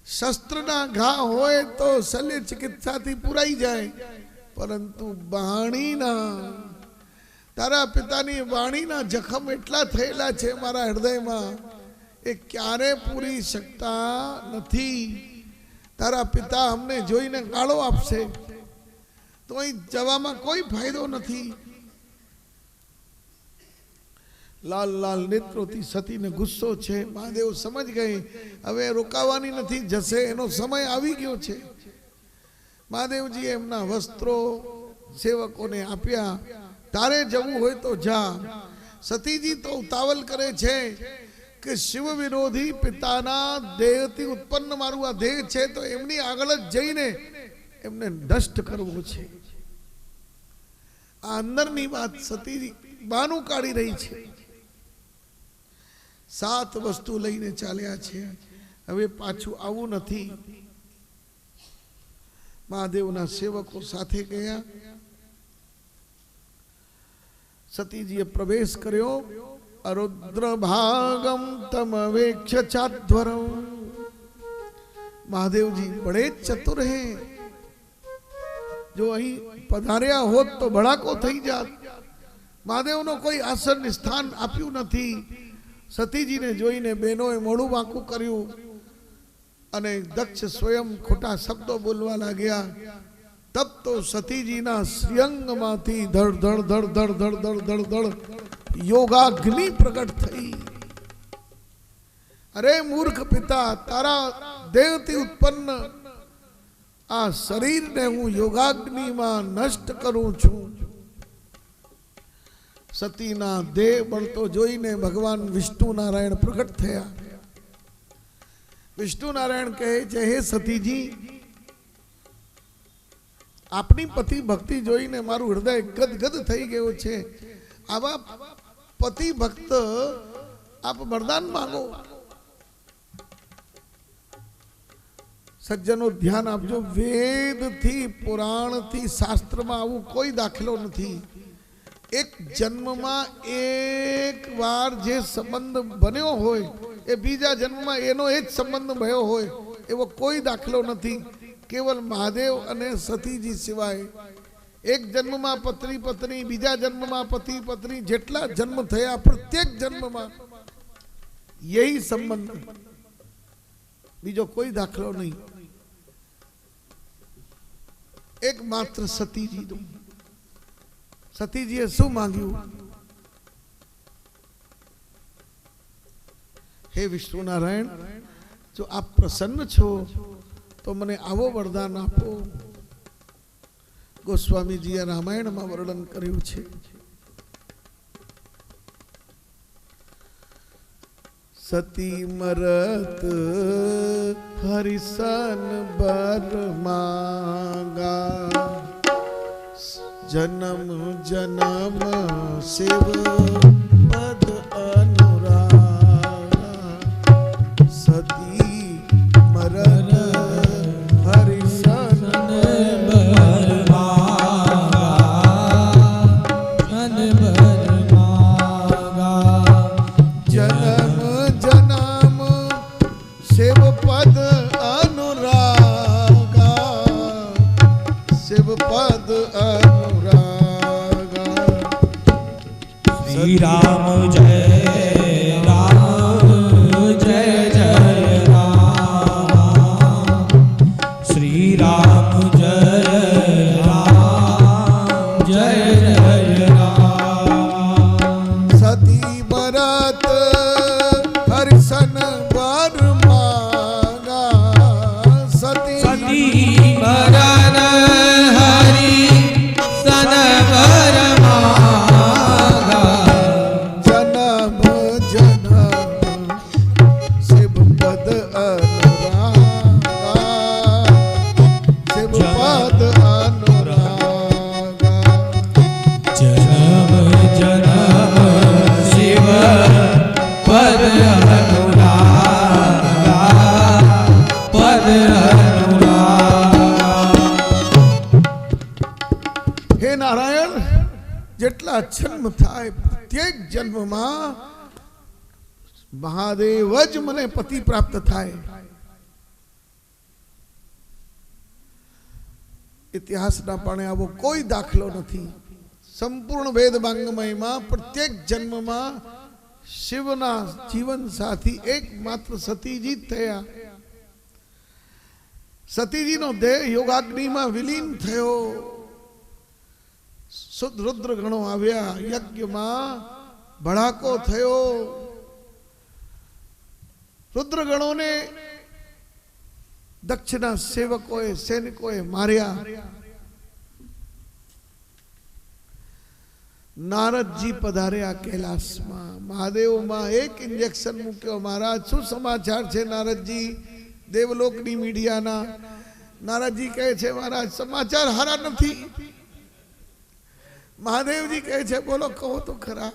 શસ્ત્રના ઘા હોય તો શલ્ય ચિકિત્સાથી પુરાઈ જાય, પરંતુ વાણીના તારા પિતાની વાણીના જખમ એટલા થયેલા છે મારા હૃદયમાં, એ ક્યારે પૂરી શકતા નથી. તારા પિતા અમને જોઈને ગાળો આપશે તો અહીં જવામાં કોઈ ફાયદો નથી. લાલ લાલ નેત્રોથી સતીને ગુસ્સો છે. મહાદેવ સમજ ગઈ હવે રોકાવાની નથી, જશે, એનો સમય આવી ગયો છે. મહાદેવજીએ એમના વસ્ત્રો સેવકોને આપ્યા. તારે જવું હોય તો જા. સતીજી તો ઉતાવળ કરે છે કે શિવ વિરોધી પિતાના દેહથી ઉત્પન્ન મારું આ દેહ છે તો એમની આગળ જ જઈને એમને નષ્ટ કરવો છે. આ અંદરની વાત સતીજી બાનું કાઢી રહી છે. 7 વસ્તુ લઈને ચાલ્યા છે, હવે પાછું આવું નથી. મહાદેવના સેવકો સાથે ગયા. સતીજીએ પ્રવેશ કર્યો. અરુદ્ર ભાગમ તમ વેક્ષ ચાધ્વરમ. મહાદેવજી બડે ચતુર હે, જો અહીં પધાર્યા હોત તો ભડાકો થઈ જાત. મહાદેવનો કોઈ આસન સ્થાન આપ્યું નથી. સતીજીને જોઈને બહેનોએ મોઢું વાંકું કર્યું અને દક્ષ સ્વયં ખોટા શબ્દો બોલવા લાગ્યા. તબ તો સતીજીના શ્રીઅંગમાંથી ધડ ધડ ધડ ધડ ધડ ધડ ધડ ધડ યોગાગ્નિ પ્રગટ થઈ. અરે મૂર્ખ પિતા, તારા દેહથી ઉત્પન્ન આ શરીરને હું યોગાગ્નિમાં નષ્ટ કરું છું. સતીના દેહ બળતો જોઈને ભગવાન વિષ્ણુ નારાયણ પ્રગટ થયા. વિષ્ણુ નારાયણ કહે છે, હે સતીજી, આપની પતિ ભક્તિ જોઈને મારું હૃદય ગદગદ થઈ ગયું છે. આવા પતિ ભક્ત આપ વરદાન માંગો. સજ્જનો ધ્યાન આપજો, વેદથી પુરાણથી શાસ્ત્રમાં આવું કોઈ દાખલો નથી. એક જન્મમાં એક વાર જે સંબંધ બન્યો હોય એ બીજા જન્મમાં એનો એ જ સંબંધ ભયો હોય એવો કોઈ દાખલો નથી. કેવલ મહાદેવ અને સતીજી સિવાય. એક જન્મમાં પત્ની પત્ની, બીજા જન્મમાં પતિ પત્ની, જેટલા જન્મ થયા પ્રત્યેક જન્મમાં યહી સંબંધ, બીજો કોઈ દાખલો નહીં. એક માત્ર સતીજીનું. સતીજીએ શું માંગ્યું? હે વિષ્ણુ નારાયણ, જો આપ પ્રસન્ન છો તો મને આવો વરદાન આપો. ગોસ્વામીજીએ રામાયણમાં વર્ણન કર્યું છે. સતી મરત હરિસન બર માંગા, જન્મ જન્મ શિવ પદ અનુરાગા. સતી મરત હરિસન બર માંગા, જન્મ જન્મ શિવ પદ અનુરાગા. શિવ પદ અનુરાગા. શ્રી રામ જય રામ, જય જય રામ. શ્રી રામ જય રામ, જય જય રામ. સતી ભરત હરિસન બર માંગા. સતી મરન હરિ સન બર માંગા, જન્મ જન્મ શિવ પદ અનુરાગા. શિવ પદ અનુરાગા. જન્મ જન્મ શિવ પદ અનુરાગા, પદ અનુરાગા. હે નારાયણ, જેટલા જેટલા જન્મ થાય પ્રત્યેક જન્મમાં મહાદેવ જ મને પતિ પ્રાપ્ત થાય. ઇતિહાસના પણ આવો કોઈ દાખલો નથી. સંપૂર્ણ વેદ વાંગમયમાં પ્રત્યેક જન્મમાં શિવના જીવન સાથી એકમાત્ર સતીજી જ થયા. સતીજીનો દેહ યોગાગ્નિમાં વિલીન થયો. શુદ્ધ રુદ્ર ગણો આવ્યા. યજ્ઞમાં ભડાકો થયો. રુદ્ર ગણોને દક્ષના સેવકોએ સૈનિકોએ માર્યા. નારદજી પધાર્યા કૈલાસમાં. મહાદેવમાં એક ઇન્જેક્શન મૂક્યો. મહારાજ શું સમાચાર છે નારદજી? દેવલોકની મીડિયાના. નારદજી કહે છે મહારાજ સમાચાર હારા નથી. મહાદેવજી કહે છે બોલો કહો તો ખરા.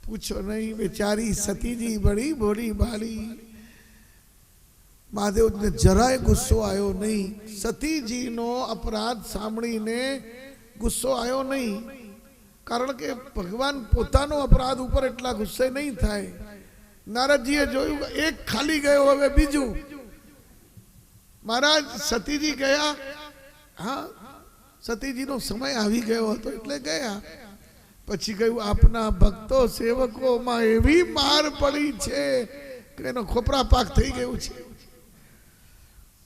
પૂછો નહીં, બેચારી સતીજી બડી ભોળી બાળી. મહાદેવને જરાય ગુસ્સો આવ્યો નહીં. સતીજીનો અપરાધ સાંભળીને ગુસ્સો આવ્યો નહીં. કારણ કે ભગવાન પોતાનો અપરાધ ઉપર એટલા ગુસ્સે નહીં થાય. નારદજીએ જોયું એક ખાલી ગયો, હવે બીજું. મહારાજ સતીજી ગયા. હા, સતીજીનો સમય આવી ગયો હતો એટલે ગયા. પછી કહ્યું આપના ભક્તો સેવકોમાં એવી માર પડી છે કે એનો ખોપરા પાક થઈ ગયું છે.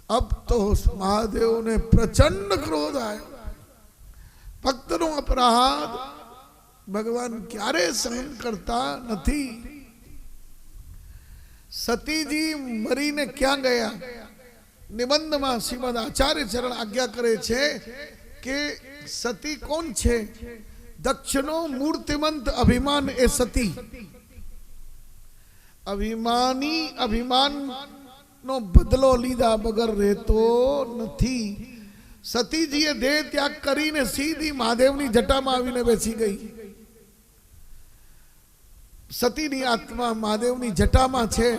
અબ તો મહાદેવને પ્રચંડ ક્રોધ આવ્યો. ભક્તનો અપરાધ ભગવાન ક્યારે સહન કરતા નથી. સતીજી મરીને ક્યાં ગયા? નિબંધમાં શ્રીમદ આચાર્ય ચરણ આજ્ઞા કરે છે કે સતી કોણ છે? દક્ષનો મૂર્તિમંત અભિમાન એ સતી. અભિમાની અભિમાન નો બદલો લીધા વગર રહેતો નથી. સતીજીએ દેહ ત્યાગ કરીને સીધી મહાદેવની જટામાં આવીને બેસી ગઈ. સતીની આત્મા મહાદેવની જટામાં છે.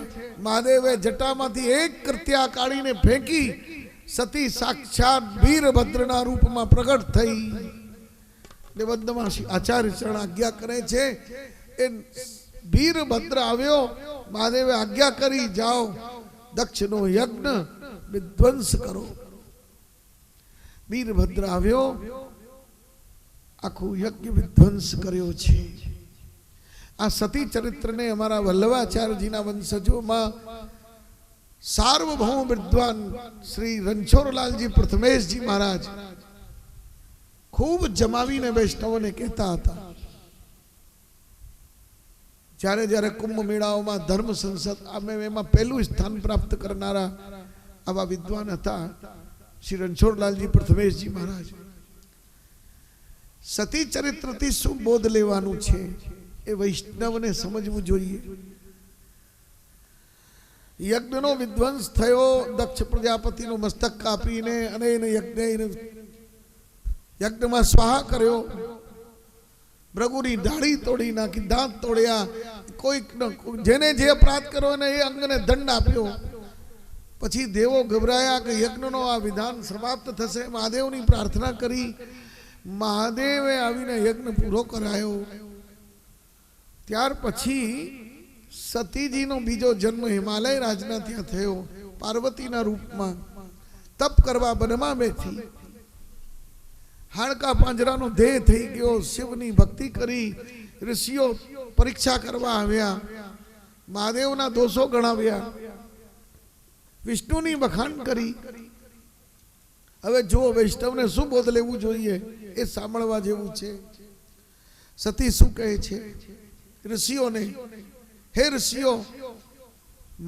મહાદેવે જટામાંથી એક કૃત્યા કાઢીને ફેંકી. સતી સાક્ષાત વીરભદ્રના રૂપમાં પ્રગટ થઈ. નિબંધમાં આચાર્ય ચરણ આજ્ઞા કરે છે એ વીરભદ્ર આવ્યો. મહાદેવે આજ્ઞા કરી જાઓ દક્ષનો યજ્ઞ વિધ્વંસ કરો. વીરભદ્ર આવ્યો, આખું યજ્ઞ વિધ્વંસ કર્યો છે. આ સતી ચરિત્રને અમારા વલ્લભાચાર્યજીના વંશજોમાં સાર્વભૌમ વિદ્વાન શ્રી રણછોડલાલજી પ્રથમેશજી મહારાજ ખૂબ જમાવીને વૈષ્ણવોને કહેતા હતા. જ્યારે જ્યારે કુંભ મેળાઓમાં ધર્મ સંસદ એમાં પહેલું સ્થાન પ્રાપ્ત કરનારા આવા વિદ્વાન હતા શ્રી રણછોડલાલજી પ્રથમેશજી મહારાજ. સતી ચરિત્રથી શું બોધ લેવાનું છે એ વૈષ્ણવને સમજવું જોઈએ. યજ્ઞનો વિધ્વંસ થયો. દક્ષ પ્રજાપતિનું મસ્તક કાપીને અને એને યજ્ઞમાં સ્વાહા કર્યો. ભૃગુની દાઢી તોડી નાખી, દાંત તોડ્યા. કોઈક જેને જે અપરાધ કર્યો એને એ અંગને દંડ આપ્યો. પછી દેવો ગભરાયા કે યજ્ઞનો આ વિધાન સમાપ્ત થશે. મહાદેવની પ્રાર્થના કરી. મહાદેવે આવીને યજ્ઞ પૂરો કરાયો. ત્યાર પછી સતીજીનો બીજો જન્મ હિમાલય રાજના ત્યાં થયો. પાર્વતીના રૂપમાં તપ કરવા વનમાં બેઠી. હાડકા પાંજરાનો દેહ થઈ ગયો. શિવની ભક્તિ કરી. ઋષિઓ પરીક્ષા કરવા આવ્યા. મહાદેવના દોષો ગણાવ્યા. વિષ્ણુની વખાણ કરી. હવે જુઓ વૈષ્ણવને શું બોધ લેવું જોઈએ એ સાંભળવા જેવું છે. સતી શું કહે છે ઋષિઓને? હે ઋષિઓ,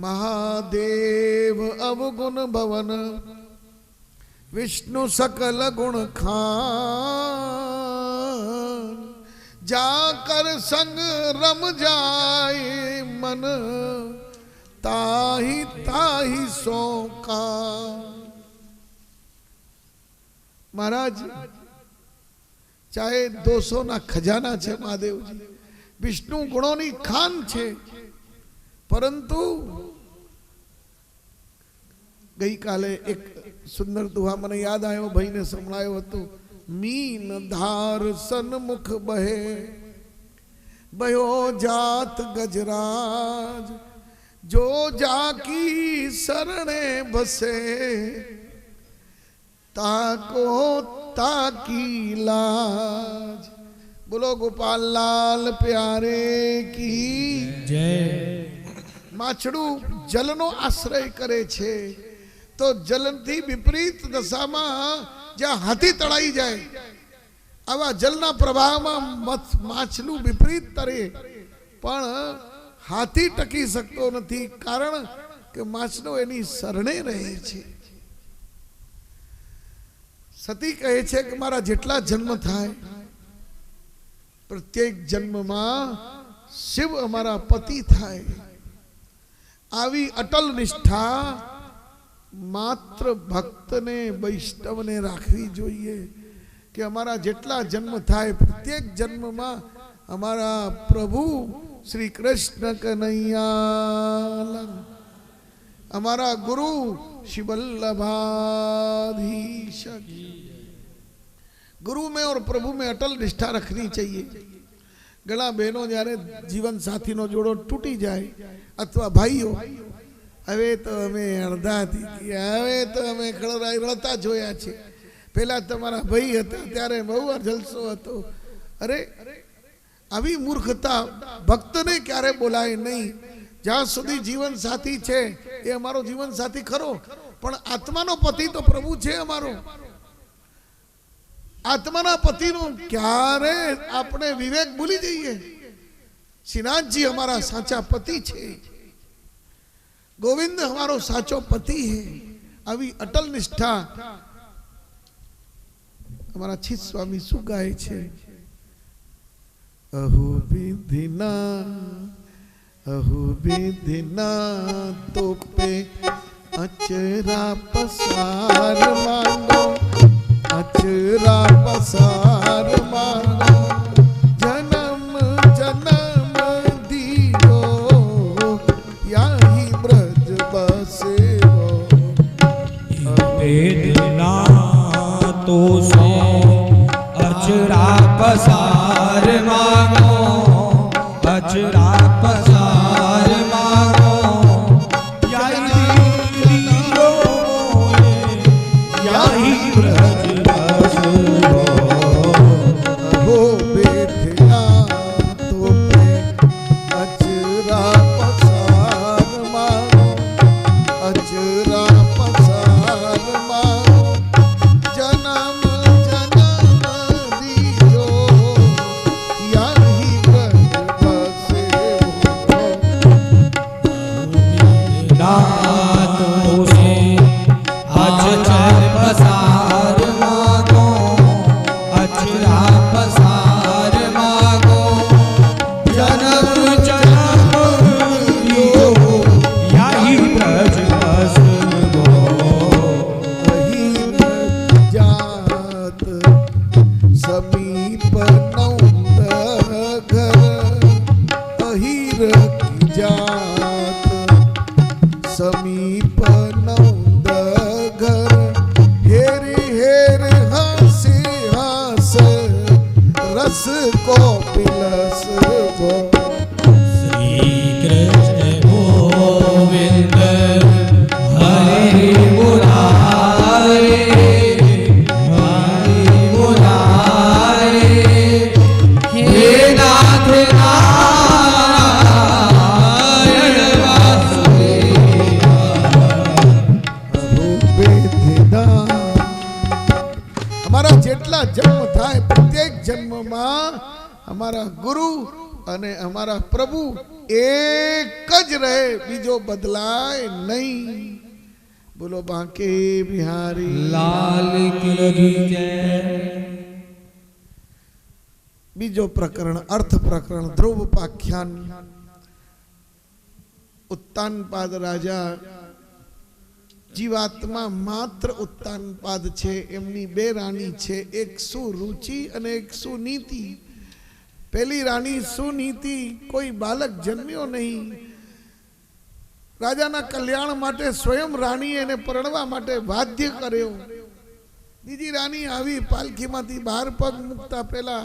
મહાદેવ અવગુણ ભવન, વિષ્ણુ સકલ ગુણ ખાન, જાકર સંગ રમ જાય મન, તાહી તાહી સોકા. મહારાજ, ચાહે 200 ખજાના છે મહાદેવજી, વિષ્ણુ ગુણોની ખાન છે, પરંતુ ગઈકાલે એક સુંદર દુહા મને યાદ આવ્યો, ભાઈને સંભળાયો હતો. मीन धार सन्मुख बहे, बयो जात गजराज, जो जाकी सरणे बसे, ताको ताकी लाज। बोलो गोपाल लाल प्यारे की जय। माछड़ू जलनो आश्रय करे छे, तो जलनथी विपरीत दशाમાં જ્યાં હાથી તળાઈ જાય આવા જલના પ્રવાહમાં માછલું વિપરીત તરે, પણ હાથી ટકી શકતો નથી, કારણ કે માછલો એની શરણે રહે છે। સતી કહે છે કે મારા જેટલા જન્મ થાય પ્રત્યેક જન્મમાં શિવ અમારા પતિ થાય। આવી અટલ નિષ્ઠા मात्र भक्त ने वैष्णव ने राखवी जोईए कि अमारा जेटला जन्म थाय प्रत्येक जन्म में अमारा प्रभु श्री कृष्ण कन्हैया, अमारा गुरु श्री वल्लभाधीश। गुरु में और प्रभु में अटल निष्ठा रखनी चाहिए। घणा बहनों जारे जीवन साथी नो जोड़ो टूटी जाए अथवा भाईओ, हवे तो अमे अर्धा थी हवे तो अमे रड़ता जोया छे। पहला तमारा भाई हता त्यारे बहु जलसो हतो। अरे आवी मूर्खता भक्त ने क्यारे बोलाय नहीं। ज्यां सुधी जीवन साथी छे ए अमारो जीवन साथी खरो, पण आत्मानो पति तो प्रभु छे अमारो। आत्माना पति नो क्यारे आपणे विवेक भूली जईए। श्रीनाथ जी हमारा साचा पति छे, गोविंद हमारो साचो पति है। अभी अटल निष्ठा हमारा छित स्वामी शू गाय छे, अहो विधिना तो पे अचरा पसार मांगो, अचरा पसार मांगो, जन्म जन्म दियो याही ब्रज बसेवो। वेदना तो से अचरा पसार मांगो, अचरा पसार मांगो, याही ब्रज बसेवो। हो बेठया तो पे अचरा पसार मांगो, अचरा पसार मांगो, जन्म जन्म दियो याही ब्रज बसेवो। नातो से अचर पसार मांगो, अचरा पसार मांगो, जन्म जन्म दियो याही ब्रज बसवो। अहीन जात समीप नौत घर, अहीर की जात समीप नौत घर, हेर हेर हंसी हंस रस को पिलस वो। श्री कृष्ण गोविंद हरे मुरारे, हरे मुरारे, हे नाथ नारायण वासुदेवा। हमारा जेटला जन्म थाय प्रत्येक जन्म में हमारा गुरु अने हमारा प्रभु एक ज रहे, बीजो बदलाय नहीं। बोलो बांके बिहारी लाल की जय। बीजो प्रकरण अर्थ प्रकरण ध्रुवपाख्यान। उत्तानपाद राजा जीवात्मा मात्र उत्तानपाद छे, एमनी बे रानी छे, एक सुरुचि अने एक सुनीति। पहली रानी सुनीति कोई बालक जन्म्यो नहीं, राजाना कल्याण माटे स्वयं राणी एने परणवा माटे बाध्य कर्यो। બીજી રાણી આવી પાલખીમાંથી બહાર પગ મૂકતા પહેલા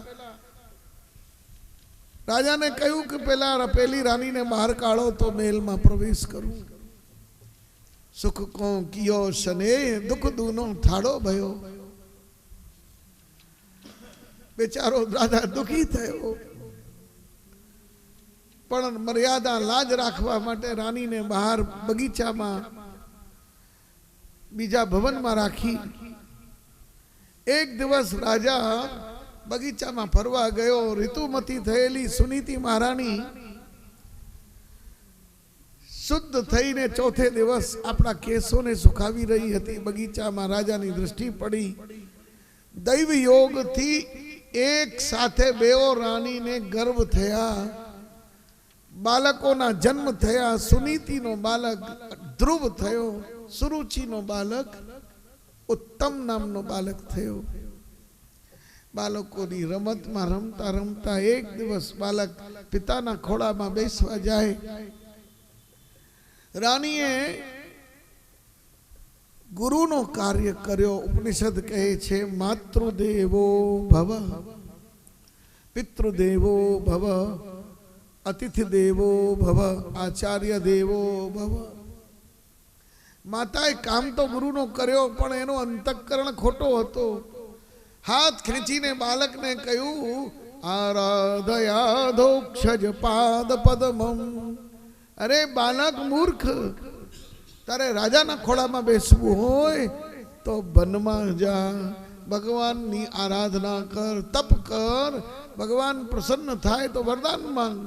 રાજાને કહ્યું કે પેલા પેલી રાણીને બહાર કાઢો તો મહેલમાં પ્રવેશ કરું. સુખ કો કિયો શને દુઃખ દૂનો થાળો ભયો. બેચારો રાજા દુઃખી થયો, પણ મર્યાદા લાજ રાખવા માટે રાણીને બહાર બગીચામાં બીજા ભવનમાં રાખી. એક દિવસ રાજા બગીચામાં ફરવા ગયો. ઋતુમતી થયેલી સુનીતિ મહારાણી શુદ્ધ થઈને ચોથે દિવસ આપણા કેસોને સુખાવી રહી હતી. બગીચામાં રાજાની દૃષ્ટિ પડી. દૈવ યોગથી એક સાથે બેઓ રાણીને ગર્ભ થયા, બાળકોના જન્મ થયા. સુનીતિનો બાળક ધ્રુવ થયો, સુરુચિનો બાળક ઉત્તમ નામનો બાળક થયો. બાળકોની રમતમાં રમતા રમતા એક દિવસ બાળક પિતાના ખોળામાં બેસવા જાય. રાણીએ ગુરુનો કાર્ય કર્યો. ઉપનિષદ કહે છે માતૃદેવો ભવ, પિતૃદેવો ભવ, અતિથિ દેવો ભવ, આચાર્ય દેવો ભવ. માતાએ કામ તો ગુરુનો કર્યો, પણ એનો અંતઃકરણ ખોટો હતો. હાથ ખેંચીને બાળકને કહ્યું આરાધયાધોક્ષજ પાદ પદ્મમ. અરે બાળક મૂર્ખ, તારે રાજાના ખોળામાં બેસવું હોય તો વનમાં જા, ભગવાનની આરાધના કર, તપ કર. ભગવાન પ્રસન્ન થાય તો વરદાન માંગ.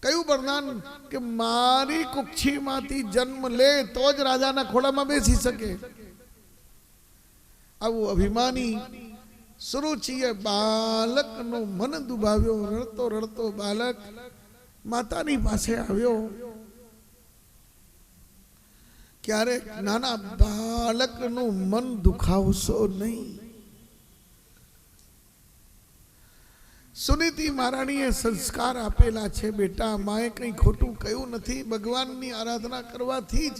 કયું વરદાન? કે મારી કુક્ષીમાંથી જન્મ લે તો જ રાજાના ખોળામાં બેસી શકે. આવું અભિમાની સુરુચિએ બાળકનું મન દુભાવ્યો. રડતો રડતો બાળક માતાની પાસે આવ્યો. ક્યારેક નાના બાળકનું મન દુખાવશો નહીં. સુનીતિ મહારાણીએ સંસ્કાર આપેલા છે. બેટા, માએ કંઈ ખોટું કહ્યું નથી. ભગવાનની આરાધના કરવાથી જ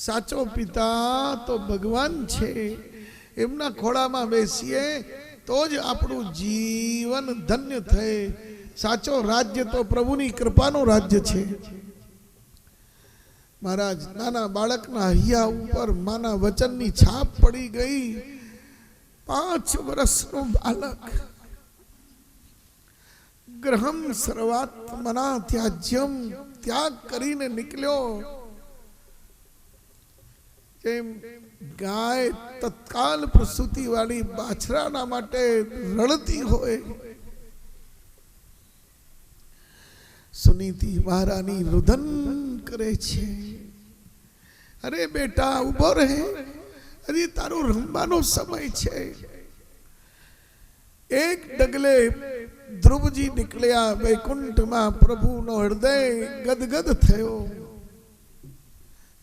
સાચો પિતા તો ભગવાન છે. એમના ખોળામાં બેસીએ તો જ આપણું જીવન ધન્ય થાય. સાચો રાજ્ય તો પ્રભુની કૃપાનું રાજ્ય છે. મહારાજ નાના બાળકના હૈયા ઉપર માના વચનની છાપ પડી ગઈ. 5 વર્ષનું બાળક ગ્રહમ સર્વાત્મના ત્યાજ્યમ, ત્યાગ કરીને નીકળ્યો. જેમ ગાય તત્કાલ પ્રસૂતિ વાળી બાછરાના માટે રડતી હોય, સુનીતિ મહારાણી રુદન કરે છે. અરે બેટા, ઉભો રહે, હજી તારો રમવાનો સમય છે. એક ડગલે ધ્રુવજી નીકળ્યા વૈકુંઠમાં. પ્રભુનો હૃદય ગદગદ થયો.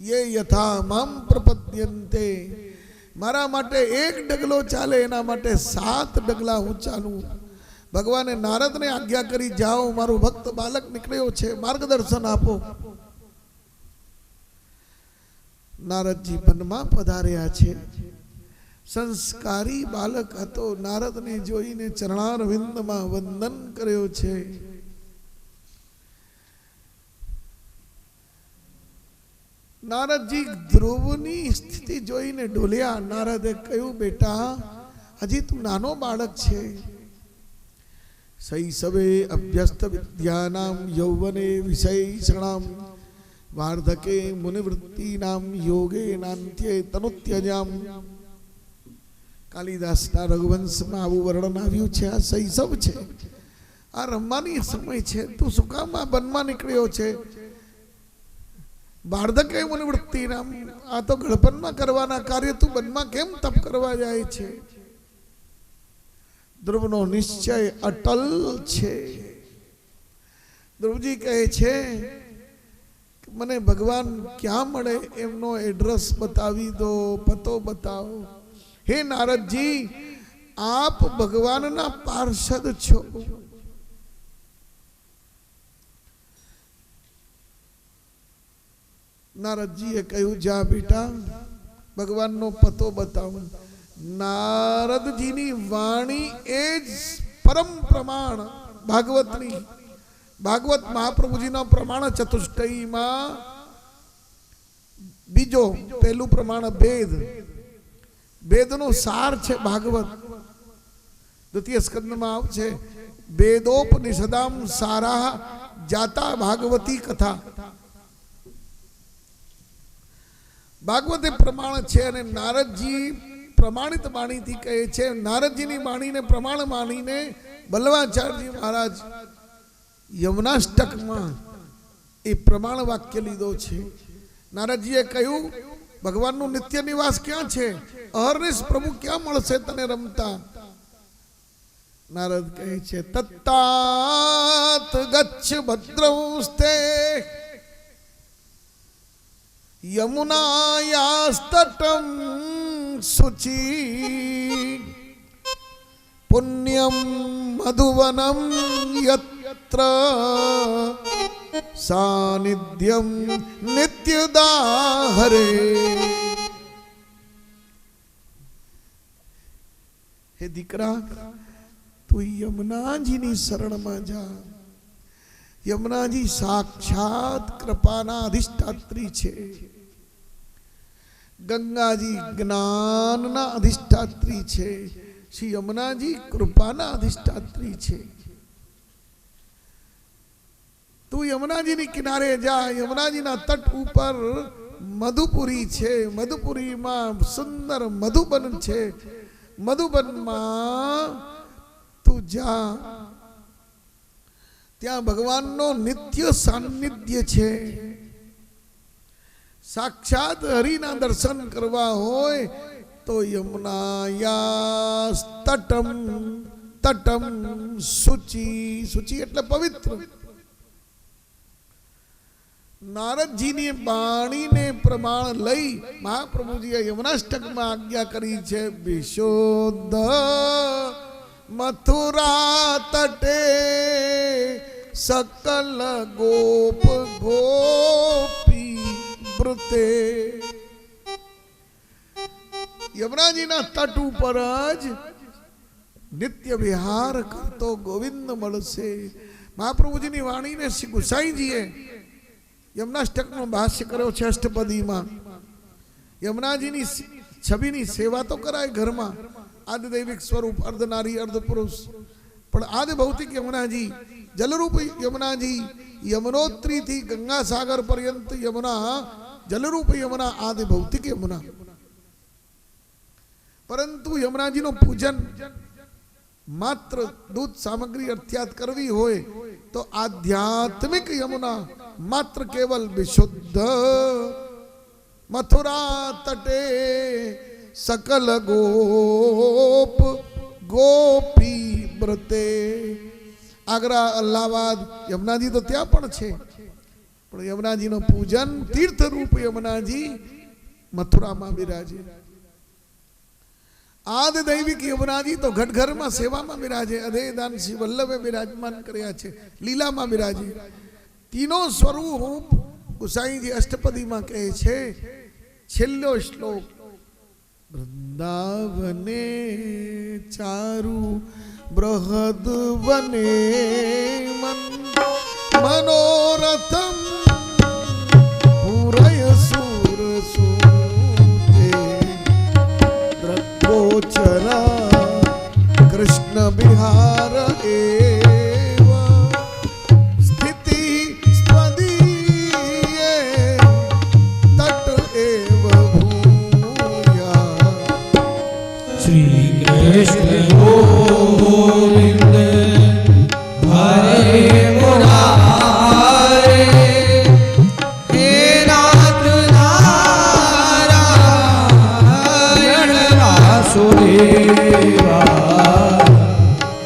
યે યથા મામ પ્રપદ્યન્તે, મારા માટે એક ડગલો ચાલે એના માટે 7 ડગલા હું ચાલું. ભગવાને નારદને આજ્ઞા કરી, જાઓ, મારો ભક્ત બાલક નીકળ્યો છે, માર્ગદર્શન આપો. નારદજી વનમાં પધાર્યા છે. સંસ્કારી બાલક હતો. નારદને જોઈને ચરણારવિંદમાં વંદન કર્યો છે. નારદજી ધ્રુવની સ્થિતિ જોઈને ડોલ્યા. નારદે કહ્યું, બેટા, હજી તું નાનો બાળક છે. શૈશવે અભ્યસ્ત વિદ્યાનામ, યૌવને વિષયષણામ, વાર્ધકે મુનિવૃત્તિનામ, યોગે નાંત્યે તનુત્યજામ. કાલિદાસના રઘુવંશમાં આવું વર્ણન આવ્યું છે. આ શૈશવ છે, આ રમવાની સમય છે. તું શું કામ આ વનમાં નીકળ્યો છે? વાર્ધકે મુનિવૃત્તિનામ, આ તો ગળપણમાં કરવાના કાર્ય તું વનમાં કેમ તપ કરવા જાય છે? ધ્રુવનો નિશ્ચય અટલ છે. ધ્રુવજી કહે છે કે મને ભગવાન ક્યાં મળે એમનો એડ્રેસ બતાવી દો, પતો બતાવો. હે નારદજી, આપ ભગવાનના પાર્ષદ છો. નારદજીએ કહ્યું, જા બેટા, ભગવાનનો પતો બતાવો. નારદજીની વાણી એ જ પરમ પ્રમાણ ભાગવતની. ભાગવત મહાપ્રભુજીના પ્રમાણ ચતુષ્ટયમાં બીજો પહેલું પ્રમાણ વેદ. વેદનો સાર છે ભાગવત. દ્વિતીય સ્કંદમાં આવશે વેદોપનિષદામ સારા જાતા ભાગવતી કથા. ભાગવત એ પ્રમાણ છે અને નારદજી પ્રમાણિત વાણીથી કહે છે. નારદજીની વાણીને પ્રમાણ માનીને બલ્લવાચાર્યજી મહારાજ યમનાષ્ટકમાં એ પ્રમાણ વાક્ય લીધો છે. નારદજીએ કહ્યું ભગવાનનું નિત્ય નિવાસ ક્યાં છે? અહર્નિશ પ્રભુ ક્યાં મળશે તને રમતા? નારદ કહે છે તત્તાત ગચ્છ ભદ્રંસ્તે યમુનાયાસ્તટં શુચિ પુણ્યમ મધુવનમ યત્ર સાનિધ્યમ નિત્યદા હરે. હે દીકરા, તું યમુનાજીની શરણમાં જા. યમુનાજી સાક્ષાત કૃપાના અધિષ્ઠાત્રી છે. ગંગાજી જ્ઞાનના અધિષ્ઠાત્રી છે. શ્રી યમુનાજી કૃપાના અધિષ્ઠાત્રી છે. તું યમુનાજીની કિનારે જા. યમુનાજીના તટ ઉપર મધુપુરી છે. મધુપુરીમાં સુંદર મધુબન છે. મધુબનમાં તું જા. ત્યાં ભગવાનનો નિત્ય સાનિધ્ય છે. સાક્ષાત હરિના દર્શન કરવા હોય તો યમુનાયાસ તટમ. તટમ શુચિ. શુચિ એટલે પવિત્ર. નારદજીની વાણીને પ્રમાણ લઈ મહાપ્રભુજીએ યમનાષ્ટકમાં આજ્ઞા કરી છે વિશુદ્ધ મથુરા તટે સકલ ગોપ ગોપી વૃતે. યમુનાજીના તટ ઉપર જ નિત્ય વિહાર કરતો ગોવિંદ મળશે. મહાપ્રભુજીની વાણીને શ્રી ગુસાઈજીએ યમનાષ્ટકનો ભાષ્ય કર્યો છે અષ્ટપદીમાં. યમુનાજીની છબીની સેવા તો કરાય ઘરમાં. આદિદૈવિક સ્વરૂપ અર્ધનારી અર્ધપુરુષ, પણ આદિ ભૌતિક યમુનાજી જલરૂપ યમુનાજી યમનોત્રીથી ગંગાસાગર પર્યંત યમુના જલરૂપ યમુના આદિ ભૌતિક યમુના. પરંતુ યમુનાજીનું પૂજન માત્ર દૂધ સામગ્રી અર્થ્યાત કરવી હોય તો આધ્યાત્મિક યમુના માત્ર કેવલ વિશુદ્ધ મથુરા તટે સકલ ગોપ ગોપી વ્રતે. આગ્રા અલ્હાબાદ યમુનાજી તો ત્યાં પણ છે, પણ યમુનાજીનું પૂજન તીર્થરૂપ યમુનાજી મથુરામાં બિરાજે. આદિ દૈવિક યમુનાજી તો ઘટઘરમાં સેવામાં બિરાજે. અધેદાન શ્રી વલ્લભે બિરાજમાન કર્યા છે, લીલામાં બિરાજે. તીનો સ્વરૂપ ગુસાઈજી અષ્ટપદીમાં કહે છે. છેલ્લો શ્લોક વૃંદાવને ચારુ બૃહદ વને મનોરથમ પૂરય સુર સુતે દ્રગોચરા કૃષ્ણ બિહાર એવ સ્થિતિ સ્વદીયે તટ એવ ભૂયા. શ્રી કૃષ્ણ ગોવિંદ હરે મુરારે હે નાથ નારાયણ વાસુદેવા.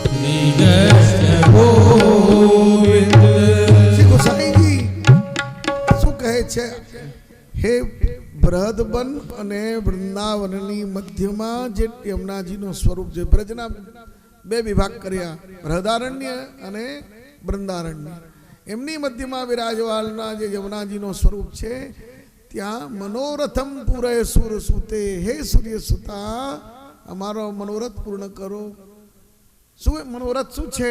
શ્રી કૃષ્ણ ગોવિંદ. શ્રી ગોસાઈજી શું કહે છે? હે બૃહદબન અને વૃંદાવનની મધ્યમાં જે યમુનાજીનું સ્વરૂપ છે. બ્રજના બે વિભાગ કર્યા, બૃહદારણ્ય અને વૃંદારણ્ય. એમની મધ્યમાં વિરાજવાલના જે યમુનાજીનું સ્વરૂપ છે ત્યાં મનોરથમ પૂરય સુર સુતે. હે સૂર્ય સુતા, અમારો મનોરથ પૂર્ણ કરો. શું મનોરથ શું છે?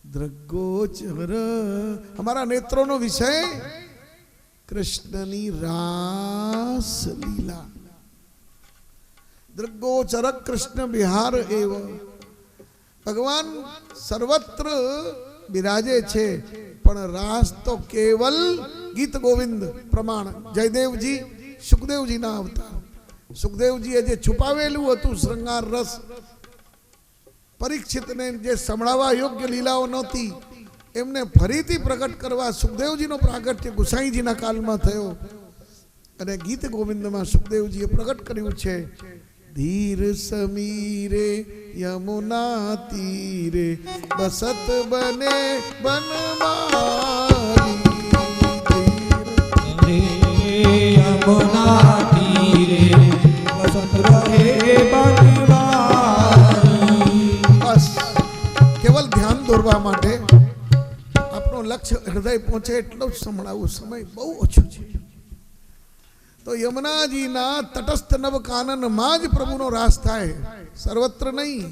દ્રગોચર. અમારા નેત્રોનો વિષય કૃષ્ણની રાસ લીલા. દ્રગોચર કૃષ્ણ વિહાર એવ. ભગવાન સર્વત્ર બિરાજે છે, પણ રાસ તો કેવલ ગીત ગોવિંદ પ્રમાણ. જયદેવજી સુખદેવજીના અવતાર. સુખદેવજીએ જે છુપાવેલું હતું શૃંગાર રસ, પરીક્ષિતને જે સંભળાવવા યોગ્ય લીલાઓ નહોતી, એમને ફરીથી પ્રગટ કરવા સુખદેવજીનો પ્રાગટ્ય ગુસાઈજીના કાલમાં થયો. અને ગીત ગોવિંદમાં સુખદેવજીએ પ્રગટ કર્યું છે. ધીર સમીરે યમુના તીરે બસત બને બનમાલી. યમુના તીરે બસત રહે બનમાલી. બસ કેવલ ધ્યાન દોરવા માટે આપણો લક્ષ્ય હૃદય પહોંચે એટલો જ સંભળાવું. સમય બહુ ઓછો છે. તો યમુનાજીના તટસ્થ નવ કાનનમાં જ પ્રભુનો રાસ થાય, સર્વત્ર નહીં.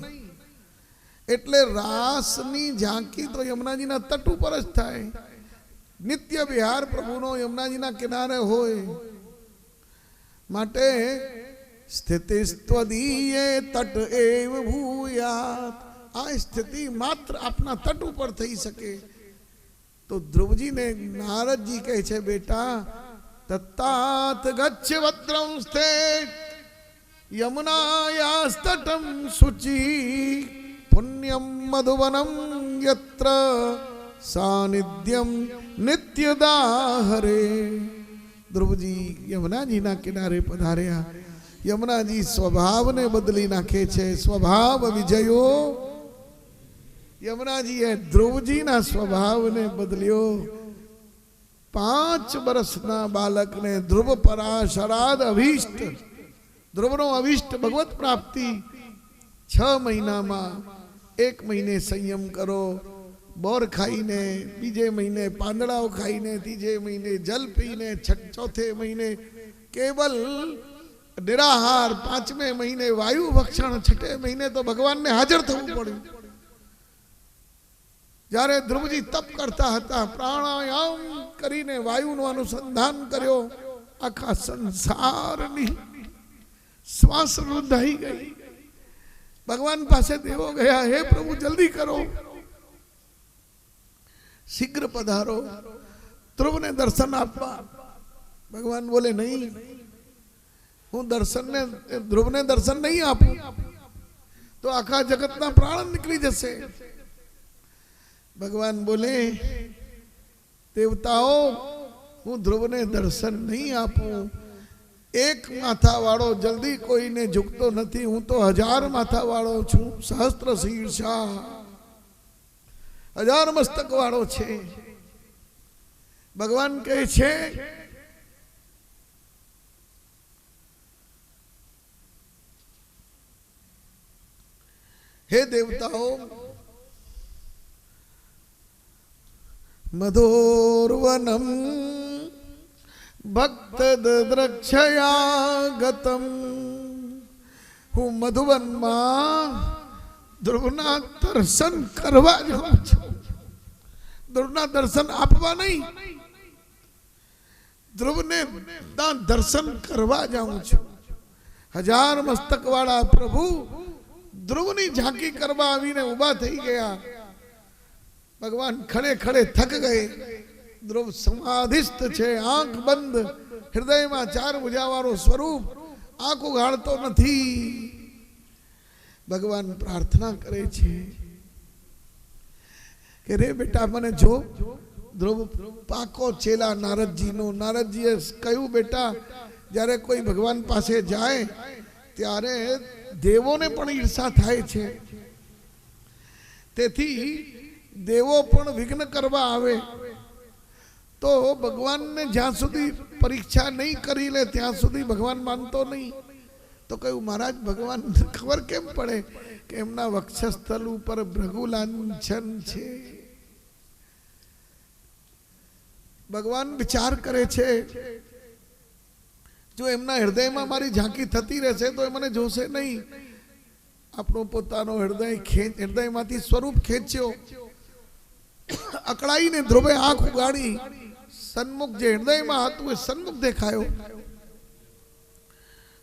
એટલે રાસની ઝાંકી તો યમુનાજીના તટ ઉપર જ થાય. નિત્ય વિહાર પ્રભુનો યમુનાજીના કિનારે હોય. માટે સ્થિતિસ્ત્વદીયે તટ એવ ભૂયાત. આ સ્થિતિ માત્ર આપના તટ ઉપર થઈ શકે. તો ધ્રુવજીને નારદજી કહે છે, બેટા તત્તાત ગચ્છ ભદ્રં સ્થે યમુનાયાસ્તટં શુચિ પુણ્યમ મધુવનમ યત્ર સાનિધ્યમ નિત્યદાહરે. ધ્રુવજી યમુનાજીના કિનારે પધાર્યા. યમુનાજી સ્વભાવને બદલી નાખે છે. સ્વભાવ વિજયો. યમુનાજીએ ધ્રુવજીના સ્વભાવને બદલ્યો. 5 વર્ષના બાલકને ધ્રુવ પરાશરાદ અભિષ્ટ. ધ્રુવનો અભિષ્ટ ભગવત પ્રાપ્તિ 6 મહિનામાં. 1 મહિને સંયમ કરો, બોર ખાઈને, બીજે મહિને પાંદડાઓ ખાઈને, ત્રીજે મહિને જલ પીને, ચોથે મહિને કેવલ નિરાહાર, 5મે મહિને વાયુ ભક્ષણ, 6ઠે મહિને તો ભગવાનને હાજર થવું પડ્યું. જ્યારે ધ્રુવજી તપ કરતા હતા, પ્રાણાયામ કરીને વાયુનું અનુસંધાન કર્યો, આખા સંસારની શ્વાસ રૂંધાઈ ગઈ. ભગવાન પાસે દેવો ગયા, હે પ્રભુ જલ્દી કરો, શીઘ્ર પધારો, ધ્રુવને દર્શન આપવા. ભગવાન બોલે નહીં, હું ધ્રુવને દર્શન નહીં આપું તો આખા જગતના પ્રાણ નીકળી જશે. ભગવાન બોલે, દેવતાઓ, હું ધ્રુવને દર્શન નહીં આપું. 1 માથાવાળો જલ્દી કોઈને ઝૂકતો નથી, હું તો 1000 માથાવાળો છું. સહસ્ત્ર શીર્ષા, 1000 મસ્તક વાળો છે. ભગવાન કહે છે, હે દેવતાઓ, મધોર્વનમ ભક્ત દ્રક્ષયા ગતમ. હું મધુવનમાં ધ્રુવના દર્શન કરવા જાઉં છું. ધ્રુવના દર્શન આપવા નહીં, ધ્રુવને દર્શન કરવા જાઉં છું. 1000 મસ્તક વાળા પ્રભુ ધ્રુવની ઝાંકી કરવા આવીને ઊભા થઈ ગયા. ભગવાન ખડે ખડે થક ગયે. ધ્રુવ સમાધિસ્થ છે, આંખ બંધ, હૃદયમાં 4 ભુજાવાળો સ્વરૂપ, આંખ ઉઘાડતો નથી. ભગવાન પ્રાર્થના કરે છે કે રે બેટા મને જો. ધ્રુવ પાકો ચેલા નારદજીનો. નારદજીએ કહ્યું, બેટા જ્યારે કોઈ ભગવાન પાસે જાય ત્યારે દેવોને પણ ઈર્ષા થાય છે. તેથી દેવો પણ વિઘ્ન કરવા આવે તો ભગવાનને જ્યાં સુધી પરીક્ષા નહીં કરી લે ત્યાં સુધી ભગવાન માનતો નહીં. તો કહ્યું, મહારાજ ભગવાન ખબર કેમ પડે કે એમના વક્ષસ્થળ ઉપર ભૃગુલાંછન છે. ભગવાન વિચાર કરે છે, જો એમના હૃદયમાં મારી ઝાંકી થતી રહેશે તો એ મને જોશે નહીં. આપણો પોતાનો હૃદયમાંથી સ્વરૂપ ખેંચ્યો, અકળાઈને ધ્રુવે આંખ ઉગાડી, સન્મુખ જે હૃદયમાં હતું એ સન્મુખ દેખાયો.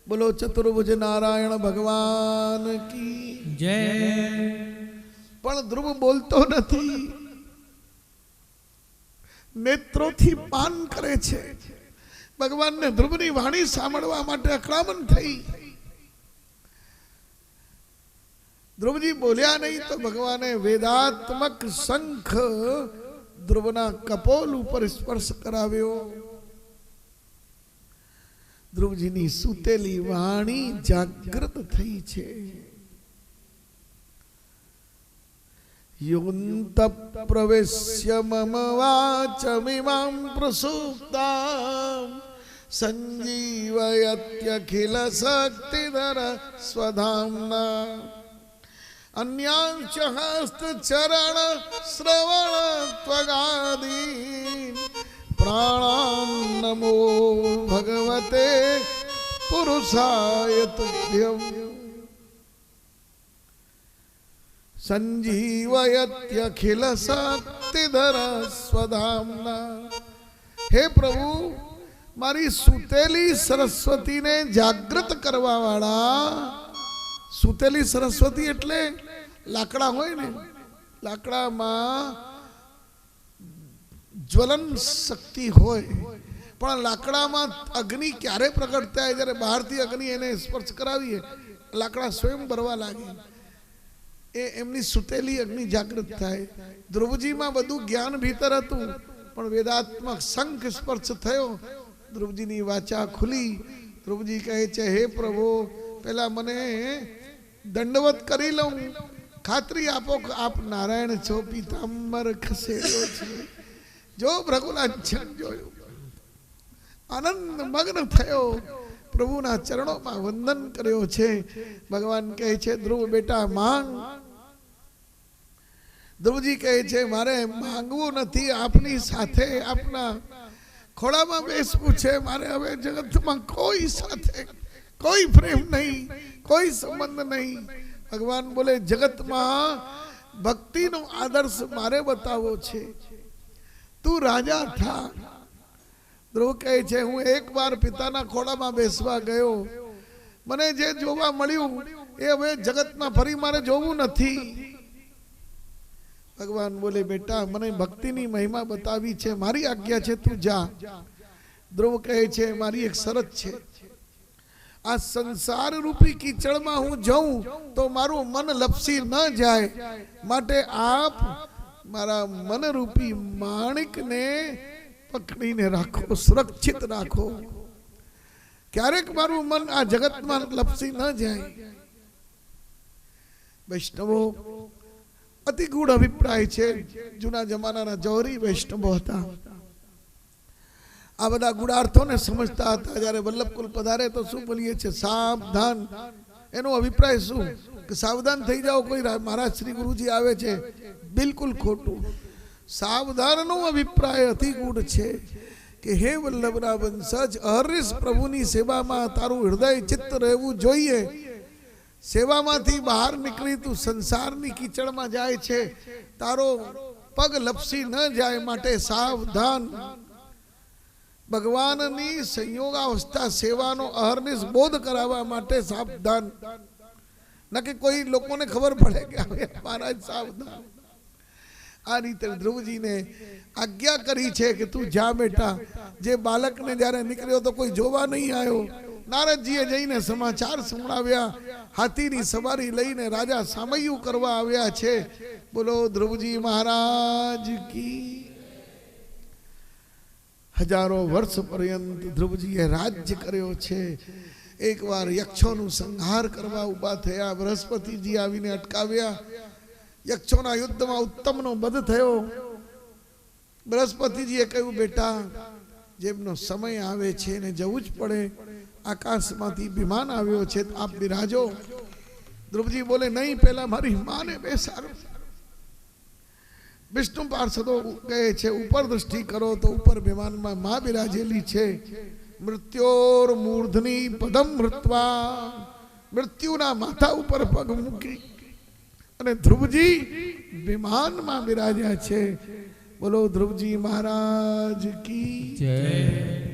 બોલો ચતુર્ભુજ નારાયણ ભગવાન કી જય. પણ ધ્રુવ બોલતો નથી, નેત્રોથી પાન કરે છે. ભગવાનને ધ્રુવની વાણી સાંભળવા માટે અકળામણ થઈ. ધ્રુવજી બોલ્યા નહીં તો ભગવાને વેદાત્મક શંખ ધ્રુવના કપોલ ઉપર સ્પર્શ કરાવ્યો. ધ્રુવજીની સૂતેલી વાણી જાગૃત થઈ છે. યોન્ત પ્રવેશ્ય મમ વાચમિમાં પ્રસુપ્તાં સંજીવયત્યખિલ શક્તિધર સ્વધામ્ના अन्यांश हस्त चरण श्रवण त्वगादीन प्राणान् नमो भगवते पुरुषाय तुभ्यं संजीवयत्यखिल शक्तिधर स्वधाम्ना. हे प्रभु, मारी सुतेली सरस्वती ने जागृत करवा वाला. સુતેલી સરસ્વતી એટલે લાકડા હોય ને, લાકડામાં જ્વલન શક્તિ હોય, પણ લાકડામાં અગ્નિ ક્યારે પ્રગટ થાય? જ્યારે બહારથી અગ્નિ એને સ્પર્શ કરાવીએ લાકડા સ્વયં બળવા લાગે. એ એમની સુતેલી અગ્નિ જાગૃત થાય. ધ્રુવજીમાં બધું જ્ઞાન ભીતર હતું, પણ વેદાત્મક શંખ સ્પર્શ થયો, ધ્રુવજીની વાચા ખુલી. ધ્રુવજી કહે છે, હે પ્રભુ, પેલા મને દંડવત કરી લઉં, ખાતરી આપો કે આપ નારાયણ છો. પીતાંબર ખસેડ્યો છે. જો ભૃગુલાંછન જોયું, આનંદ મગ્ન થયો, પ્રભુના ચરણોમાં વંદન કર્યો છે. ભગવાન કહે છે, ધ્રુવ બેટા માંગ. ધ્રુવજી કહે છે, મારે માંગવું નથી, આપની સાથે આપના ખોળામાં બેસવું છે. મારે હવે જગતમાં કોઈ સાથે કોઈ પ્રેમ નહીં, કોઈ સંબંધ નહીં. ભગવાન બોલે, જગતમાં ભક્તિનો આદર્શ મારે બતાવવો છે. તું રાજા થા. ધ્રુવ કહે છે, હું એક વાર પિતાના ખોળામાં બેસવા ગયો, મને જે જોવા મળ્યું એ હવે જગતમાં ફરી મારે જોવું નથી. ભગવાન બોલે, બેટા, મને ભક્તિની મહિમા બતાવી છે, મારી આજ્ઞા છે, તું જા. ધ્રુવ કહે છે, મારી એક શરત છે, આ સંસાર રૂપી કીચડમાં હું જાઉં તો મારું મન લપસી ન જાય, માટે આપ મારા મન રૂપી માણિકને પકડીને રાખો, સુરક્ષિત રાખો. ક્યારેક મારું મન આ જગતમાં લપસી ન જાય. વૈષ્ણવો અતિ ગૂઢ અભિપ્રાય છે. જૂના જમાનાના જૌહરી વૈષ્ણવો હતા, આ બધા ગુણાર્થોને સમજતા હતા. જ્યારે વલ્લભકુલ પધારે તો શું બોલીએ છે? સાવધાન. એનો અભિપ્રાય શું? કે સાવધાન થઈ જાઓ, કોઈ મહારાજ શ્રી ગુરુજી આવે છે. બિલકુલ ખોટું. સાવધાનનો અભિપ્રાય અતિ ગૂઢ છે કે હે વલ્લભના વંશજ, અહર્નિશ પ્રભુની સેવામાં તારું હૃદય ચિત્ત રહેવું જોઈએ. સેવામાંથી બહાર નીકળી તું સંસારની કીચડમાં જાય છે, તારો પગ લપસી ન જાય, માટે સાવધાન. ભગવાનની સંયોગાવસ્થા સેવાનો અહર્નિશ બોધ કરાવવા માટે સાવધાન. ન કે કોઈ લોકોને ખબર પડે કે હવે મહારાજ સાવધાન. આ રીતે ધ્રુવજીને આજ્ઞા કરી છે કે તું જા બેટા. જે બાળકને જ્યારે નીકળ્યો તો કોઈ જોવા નહીં આવ્યો. નારદજીએ જઈને સમાચાર સંભળાવ્યા. હાથીની સવારી લઈને રાજા સામૈયું કરવા આવ્યા છે. બોલો ધ્રુવજી મહારાજ કી. હજારો વર્ષ પર્યંત ધ્રુવજીએ રાજ્ય કર્યો છે. એકવાર યક્ષોનું સંહાર કરવા ઊભા થયા. બૃહસ્પતિજી આવીને અટકાવ્યા. યક્ષોના યુદ્ધમાં ઉત્તમનો વધ થયો. બૃહસ્પતિજીએ કહ્યું, બેટા, જેમનો સમય આવે છે એને જવું જ પડે. આકાશમાંથી વિમાન આવ્યો છે, આપ બિરાજો. ધ્રુવજી બોલે, નહીં, પહેલા મારી માને બેસાડો. વિષ્ણુ પાર્ષદો કહે છે, ઉપર દ્રષ્ટિ કરો તો ઉપર વિમાનમાં માં બિરાજેલી છે. મૃત્યોર મૂર્ધની પદમ મૃત્વા મૃત્યુના માથા ઉપર પગ મૂકી અને ધ્રુવજી વિમાનમાં બિરાજ્યા છે. બોલો ધ્રુવજી મહારાજ કી જય.